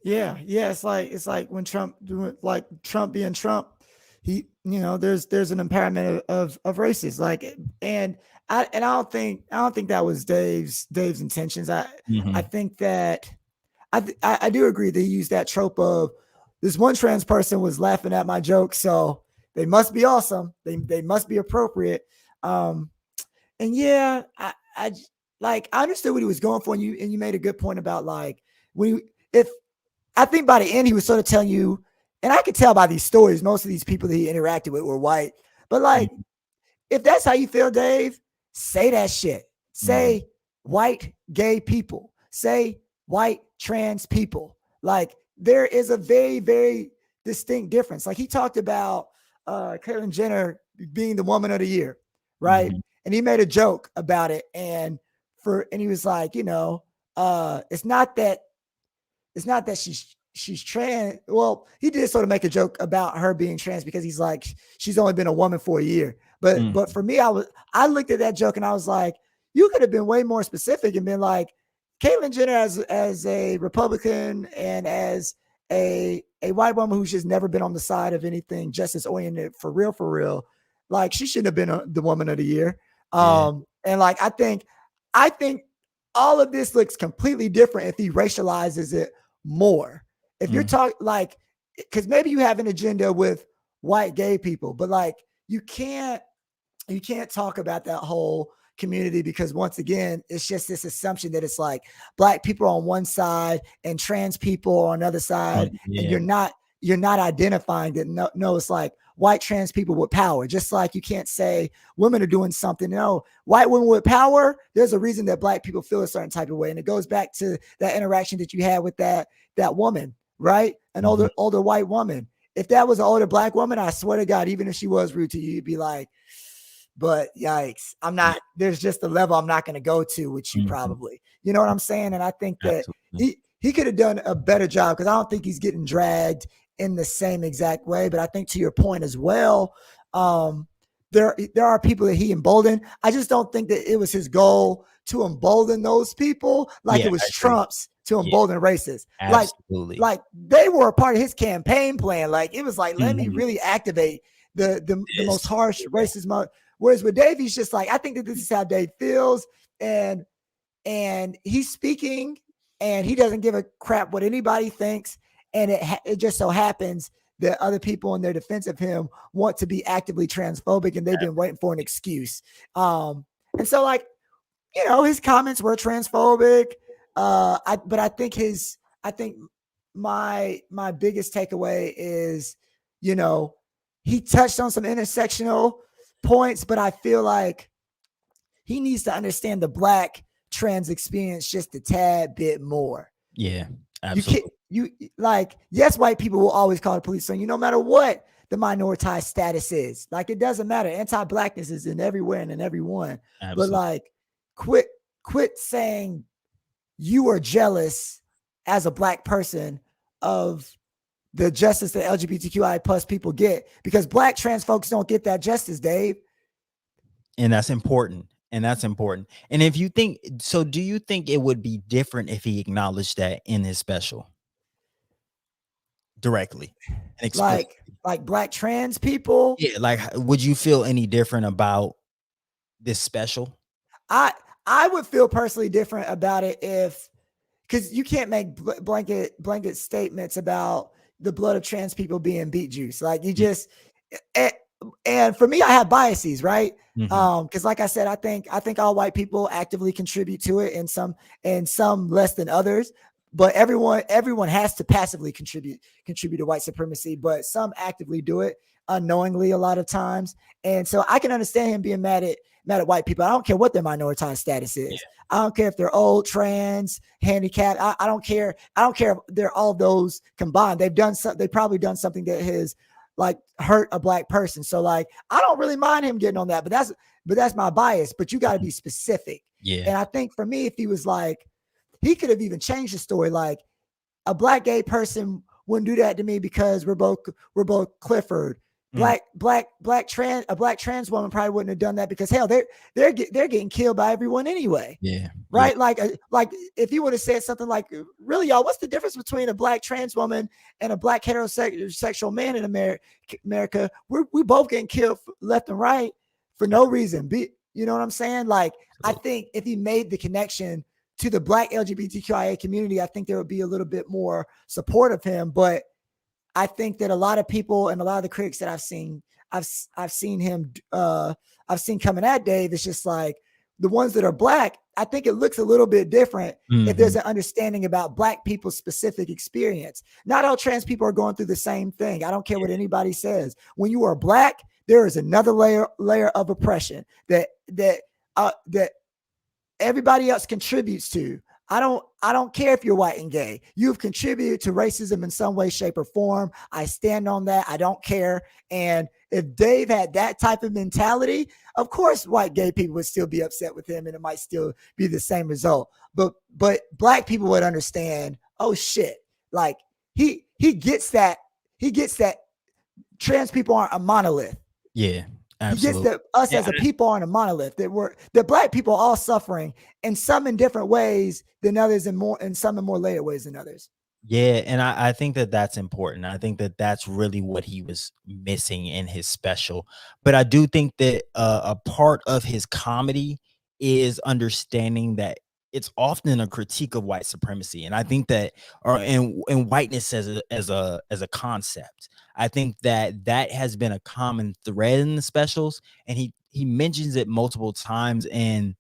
Yeah, it's like when Trump doing like Trump being Trump, he there's an empowerment of races like and I don't think that was Dave's intentions. I think that I do agree that he used that trope of this one trans person was laughing at my joke, so they must be awesome. They must be appropriate. And yeah, I understood what he was going for, and you made a good point about like if I think by the end he was sort of telling you, and I could tell by these stories, most of these people that he interacted with were white. But like, if that's how you feel, Dave, say that shit. Say white gay people. Say white trans people. Like there is a very, very distinct difference. Like he talked about Caitlyn Jenner being the woman of the year, right? And he made a joke about it. And he was like, it's not that she's trans. Well, he did sort of make a joke about her being trans because he's like, she's only been a woman for a year. But for me, I looked at that joke and I was like, you could have been way more specific and been like, Caitlyn Jenner as a Republican and as a white woman who's just never been on the side of anything justice oriented for real. Like she shouldn't have been the woman of the year. And like, I think all of this looks completely different if he racializes it more. If you're talking like, because maybe you have an agenda with white gay people, but like you can't talk about that whole community because once again, it's just this assumption that it's like black people on one side and trans people on the other side, and you're not identifying that. No, it's like white trans people with power. Just like you can't say women are doing something. No, white women with power, there's a reason that black people feel a certain type of way. And it goes back to that interaction that you had with that woman, right? An older white woman. If that was an older black woman, I swear to God, even if she was rude to you, you'd be like, but yikes, I'm not, there's just a level I'm not going to go to with you probably. You know what I'm saying? And I think that he could have done a better job because I don't think he's getting dragged in the same exact way. But I think to your point as well, there are people that he emboldened. I just don't think that it was his goal to embolden those people like it was Trump's to embolden racists. Absolutely. Like they were a part of his campaign plan. Like it was like, let me really activate the most harsh racist. Whereas with Dave, he's just like, I think that this is how Dave feels. And he's speaking and he doesn't give a crap what anybody thinks. And it just so happens that other people in their defense of him want to be actively transphobic and they've been waiting for an excuse. And so like, his comments were transphobic. But I think my biggest takeaway is, he touched on some intersectional points, but I feel like he needs to understand the black trans experience just a tad bit more. Yeah, absolutely. Yes, white people will always call the police on you no matter what the minoritized status is. Like, it doesn't matter. Anti-blackness is in everywhere and in everyone. Absolutely. But like, quit saying you are jealous as a black person of the justice that LGBTQI plus people get, because black trans folks don't get that justice, Dave. And that's important. And if you think so, do you think it would be different if he acknowledged that in his special directly and explicitly? Like black trans people? Yeah. Like, would you feel any different about this special? I would feel personally different about it because you can't make blanket statements about the blood of trans people being beet juice. Like you just, and for me, I have biases, right? Because like I said, I think all white people actively contribute to it, and some less than others. But everyone has to passively contribute to white supremacy, but some actively do it unknowingly a lot of times. And so I can understand him being mad at white people. I don't care what their minoritized status is. Yeah. I don't care if they're old, trans, handicapped. I don't care. I don't care if they're all those combined. They've probably done something that has like hurt a black person. So like, I don't really mind him getting on that, but that's my bias. But you got to be specific. Yeah. And I think for me, if he was like, he could have even changed the story. Like, a black gay person wouldn't do that to me because we're both Clifford. a black trans woman probably wouldn't have done that, because hell, they're getting killed by everyone anyway. Yeah. Right. Like if you would have said something like, really, y'all, what's the difference between a black trans woman and a black heterosexual man in America? We both getting killed left and right for no reason. You know what I'm saying? Like, I think if he made the connection to the black LGBTQIA community, I think there would be a little bit more support of him. But I think that a lot of people and a lot of the critics that I've seen coming at Dave, it's just like the ones that are black. I think it looks a little bit different if there's an understanding about black people's specific experience. Not all trans people are going through the same thing. I don't care what anybody says. When you are black, there is another layer of oppression that everybody else contributes to. I don't care if you're white and gay. You've contributed to racism in some way, shape, or form. I stand on that. I don't care. And if Dave had that type of mentality, of course, white gay people would still be upset with him, and it might still be the same result. But black people would understand, oh shit, like he gets that. He gets that trans people aren't a monolith. Yeah. He Absolutely. gets that us as a people aren't a monolith. That black people are all suffering, and some in different ways than others, and some in more layered ways than others. Yeah, and I think that that's important. I think that that's really what he was missing in his special. But I do think that a part of his comedy is understanding that it's often a critique of white supremacy, and I think that, and whiteness as a concept. I think that has been a common thread in the specials, and he mentions it multiple times in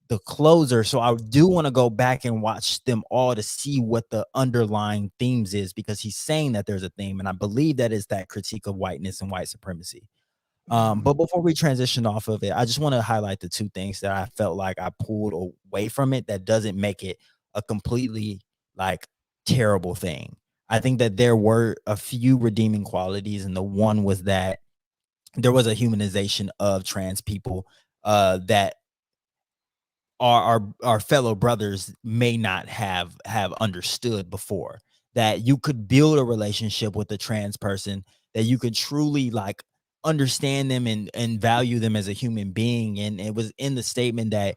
the closer. So I do want to go back and watch them all to see what the underlying themes is, because he's saying that there's a theme, and I believe that is that critique of whiteness and white supremacy. But before we transition off of it, I just want to highlight the two things that I felt like I pulled away from it that doesn't make it a completely like terrible thing. I think that there were a few redeeming qualities, and the one was that there was a humanization of trans people that our fellow brothers may not have understood before, that you could build a relationship with a trans person, that you could truly like understand them and value them as a human being. And it was in the statement that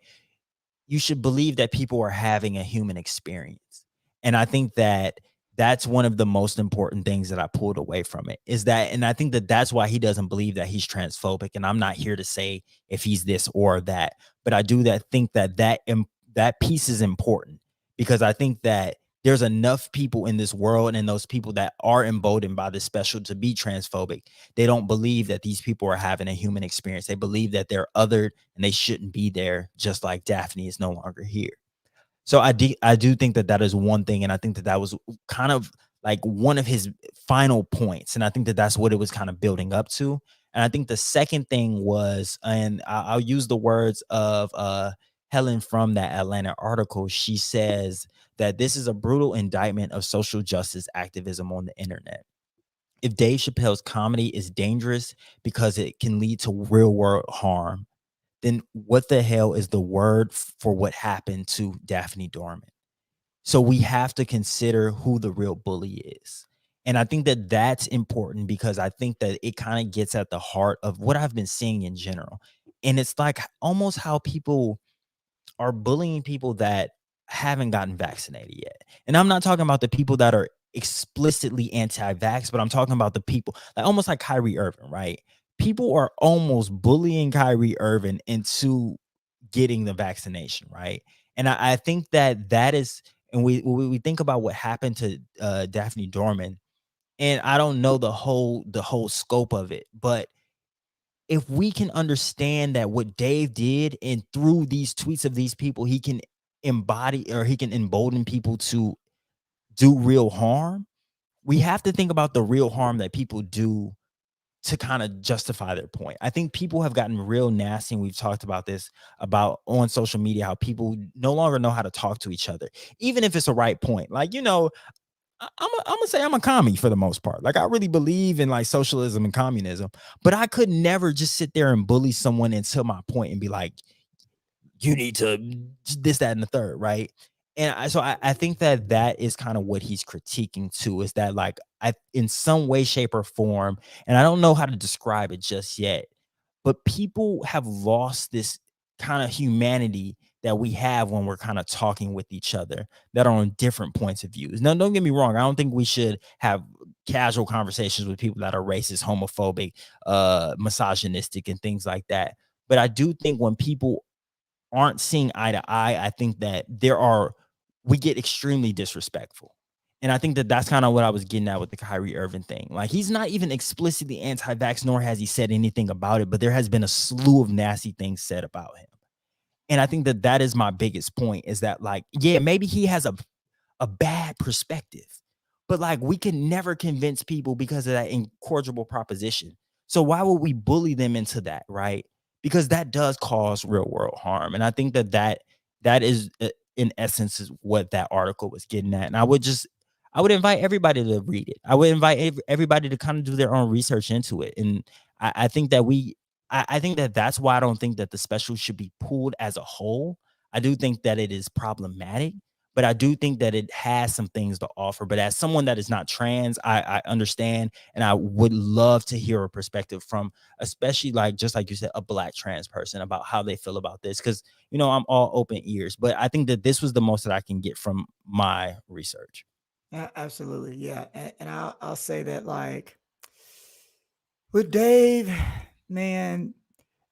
you should believe that people are having a human experience. And I think that that's one of the most important things that I pulled away from it, is that, and I think that that's why he doesn't believe that he's transphobic. And I'm not here to say if he's this or that, but I do think that piece is important, because I think that there's enough people in this world, and those people that are emboldened by this special to be transphobic, they don't believe that these people are having a human experience. They believe that they're othered and they shouldn't be there, just like Daphne is no longer here. So I do think that is one thing, and I think that was kind of like one of his final points, and I think that that's what it was kind of building up to. And I think the second thing was, and I'll use the words of Helen from that Atlanta article. She says that this is a brutal indictment of social justice activism on the internet. If Dave Chappelle's comedy is dangerous because it can lead to real world harm, then what the hell is the word for what happened to Daphne Dorman? So we have to consider who the real bully is. And I think that that's important, because I think that it kind of gets at the heart of what I've been seeing in general. And it's like almost how people are bullying people that haven't gotten vaccinated yet. And I'm not talking about the people that are explicitly anti-vax, but I'm talking about the people like almost like Kyrie Irving, right? People are almost bullying Kyrie Irving into getting the vaccination, right? And I think that is, and we think about what happened to Daphne Dorman, and I don't know the whole scope of it, but if we can understand that what Dave did, and through these tweets of these people, he can embody, or he can embolden people to do real harm, we have to think about the real harm that people do to kind of justify their point. I think people have gotten real nasty, and we've talked about this about on social media, how people no longer know how to talk to each other, even if it's a right point. Like, I'm gonna say I'm a commie for the most part. Like, I really believe in like socialism and communism, but I could never just sit there and bully someone until my point and be like, you need to this, that, and the third, right? And so I think that is kind of what he's critiquing too, is that like, in some way, shape, or form, and I don't know how to describe it just yet, but people have lost this kind of humanity that we have when we're kind of talking with each other that are on different points of views. Now, don't get me wrong. I don't think we should have casual conversations with people that are racist, homophobic, misogynistic, and things like that. But I do think when people aren't seeing eye to eye, I think that we get extremely disrespectful. And I think that that's kind of what I was getting at with the Kyrie Irving thing. Like, he's not even explicitly anti-vax, nor has he said anything about it, but there has been a slew of nasty things said about him. And I think that that is my biggest point, is that, like, yeah, maybe he has a bad perspective, but like, we can never convince people because of that incorrigible proposition. So why would we bully them into that, right? Because that does cause real world harm. And I think that that is in essence is what that article was getting at. And I would invite everybody to read it. I would invite everybody to kind of do their own research into it. And I think that I think that that's why I don't think that the special should be pulled as a whole. I do think that it is problematic, but I do think that it has some things to offer. But as someone that is not trans, I understand, and I would love to hear a perspective from, especially, like, just like you said, a Black trans person about how they feel about this. Because, I'm all open ears, but I think that this was the most that I can get from my research. Absolutely, yeah. And I'll say that, like, with Dave, man,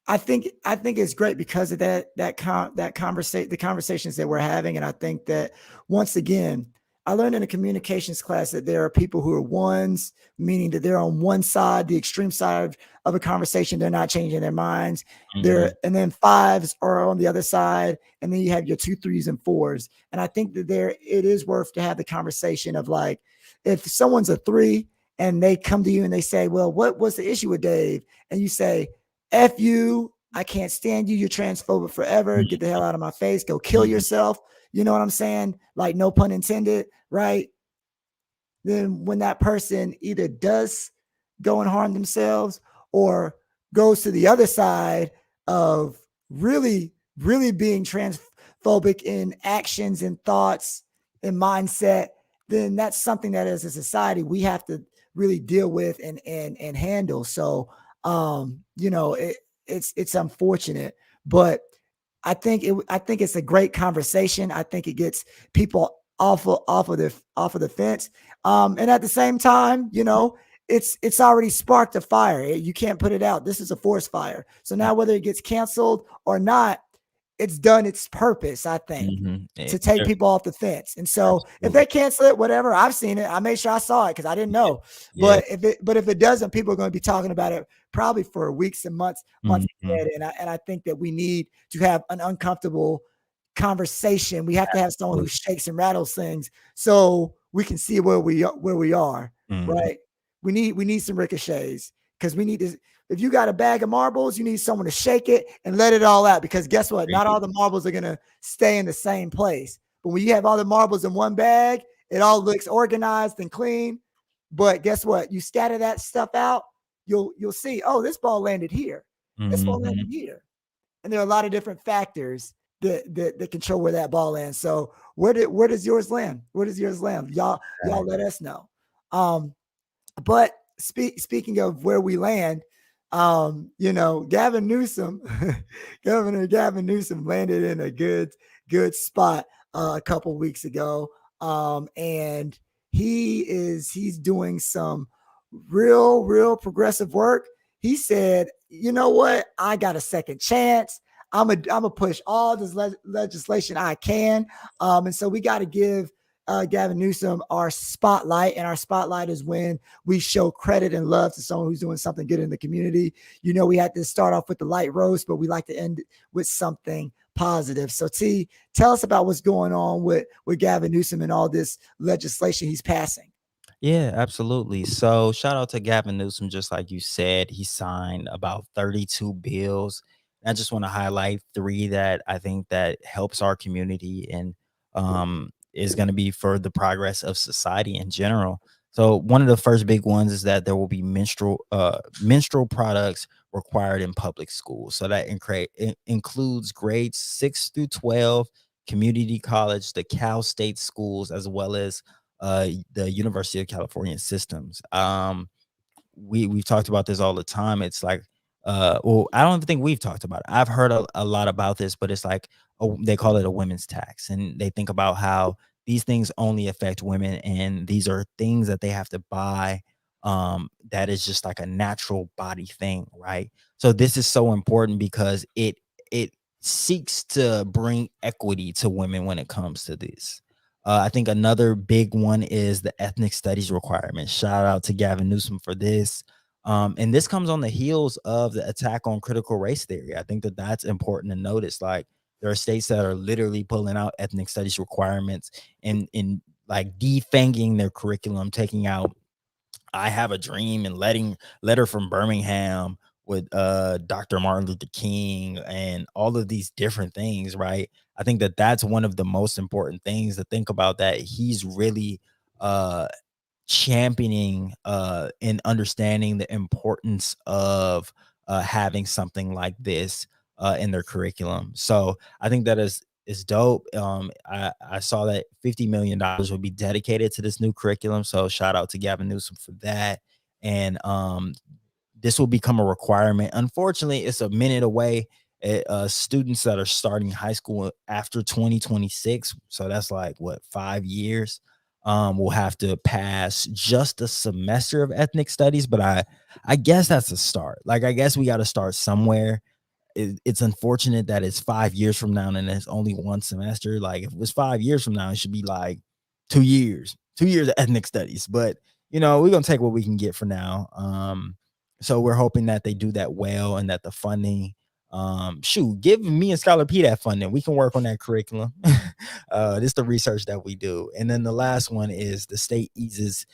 I think it's great because of that conversation, the conversations that we're having. And I think that, once again, I learned in a communications class that there are people who are ones, meaning that they're on one side, the extreme side of a conversation. They're not changing their minds. Mhm. And then fives are on the other side, and then you have your 2, 3s, and 4s. And I think that it is worth to have the conversation of, like, if someone's a 3 and they come to you and they say, "Well, what was the issue with Dave?" And you say, "F you, I can't stand you. You're transphobic forever. Get the hell out of my face. Go kill Mhm. yourself." You know what I'm saying? Like, no pun intended, right? Then when that person either does go and harm themselves, or goes to the other side of really, really being transphobic in actions and thoughts and mindset, then that's something that, as a society, we have to really deal with and handle. So, it's unfortunate, but I think it's a great conversation. I think it gets people off of the fence. And at the same time, it's already sparked a fire. You can't put it out. This is a forest fire. So now, whether it gets canceled or not, it's done its purpose, I think, Mhm. to take people off the fence. And so, if Absolutely. they cancel it, whatever, I've seen it. I made sure I saw it because I didn't know. Yeah. But if it doesn't, people are going to be talking about it probably for weeks and months Mhm. ahead. And I think that we need to have an uncomfortable conversation. We have to have someone who Absolutely. shakes and rattles things so we can see where we are, Mhm. right? We need some ricochets, because we need to. If you got a bag of marbles, you need someone to shake it and let it all out, because guess what? Not all the marbles are going to stay in the same place. But when you have all the marbles in one bag, it all looks organized and clean. But guess what? You scatter that stuff out, you'll see, oh, this ball landed here. This ball landed Mhm. here. And there are a lot of different factors that control where that ball lands. So where does yours land? Where does yours land? Y'all let us know. But speaking of where we land, Gavin Newsom, Governor Gavin Newsom, landed in a good spot a couple weeks ago, and he's doing some real progressive work. He said, "You know what? I got a second chance. I'm a push all this legislation I can." And so we got to give Gavin Newsom our spotlight, and our spotlight is when we show credit and love to someone who's doing something good in the community. We had to start off with the light roast, but we like to end with something positive. So, T, tell us about what's going on with Gavin Newsom and all this legislation he's passing. Yeah, absolutely. So shout out to Gavin Newsom. Just like you said, he signed about 32 bills. I just want to highlight three that I think that helps our community and is going to be for the progress of society in general. So one of the first big ones is that there will be menstrual products required in public schools. So that includes grades 6 through 12, community college, the Cal State schools, as well as the University of California systems. We've talked about this all the time. It's like, well, I don't even think we've talked about it. I've heard a lot about this, but it's like, oh, they call it a women's tax, and they think about how these things only affect women, and these are things that they have to buy. That is just like a natural body thing, right? So this is so important because it seeks to bring equity to women when it comes to this. I think another big one is the ethnic studies requirement. Shout out to Gavin Newsom for this. And this comes on the heels of the attack on critical race theory. I think that that's important to notice. Like, there are states that are literally pulling out ethnic studies requirements and like defanging their curriculum, taking out I Have a Dream and letting Letter from Birmingham with Dr. Martin Luther King and all of these different things, right? I think that that's one of the most important things to think about, that he's really uh championing and understanding the importance of having something like this in their curriculum. So I think that is dope. I saw that $50 million will be dedicated to this new curriculum. So shout out to Gavin Newsom for that. And this will become a requirement. Unfortunately, it's a minute away. Students that are starting high school after 2026, so that's like what, 5 years, will have to pass just a semester of ethnic studies. But I guess that's a start. Like, I guess we got to start somewhere. It's unfortunate that it's 5 years from now and it's only one semester. Like, if it was 5 years from now, it should be like 2 years of ethnic studies. But we're gonna take what we can get for now. So we're hoping that they do that well, and that the funding, shoot, give me and Scholar P that funding. We can work on that curriculum. This is the research that we do. And then the last one is the state eases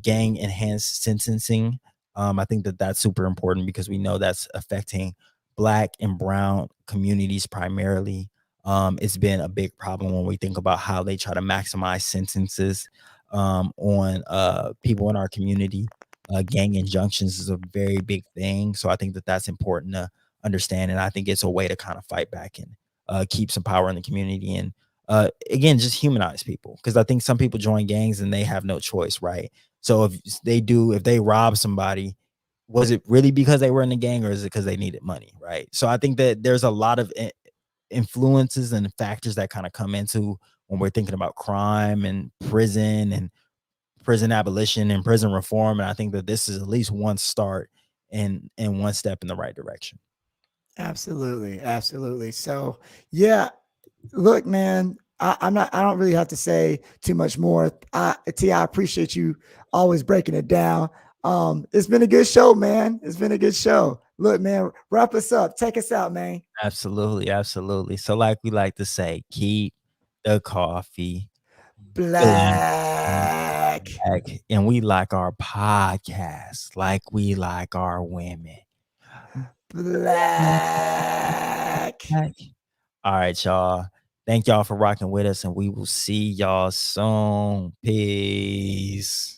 gang enhanced sentencing. I think that that's super important because we know that's affecting Black and brown communities primarily. It's been a big problem when we think about how they try to maximize sentences on people in our community. Gang injunctions is a very big thing. So I think that that's important to understand. And I think it's a way to kind of fight back and keep some power in the community. And again, just humanize people. Because I think some people join gangs and they have no choice, right? So if they rob somebody, was it really because they were in the gang, or is it because they needed money, right? So I think that there's a lot of influences and factors that kind of come into when we're thinking about crime and prison abolition and prison reform. And I think that this is at least one start and one step in the right direction. Absolutely, absolutely. So yeah, look, man, I don't really have to say too much more. I appreciate you always breaking it down. It's been a good show, man. It's been a good show. Look, man, wrap us up. Take us out, man. Absolutely, absolutely. So, like we like to say, keep the coffee Black. black, and we like our podcast like we like our women. Black. Black. All right, y'all. Thank y'all for rocking with us, and we will see y'all soon. Peace.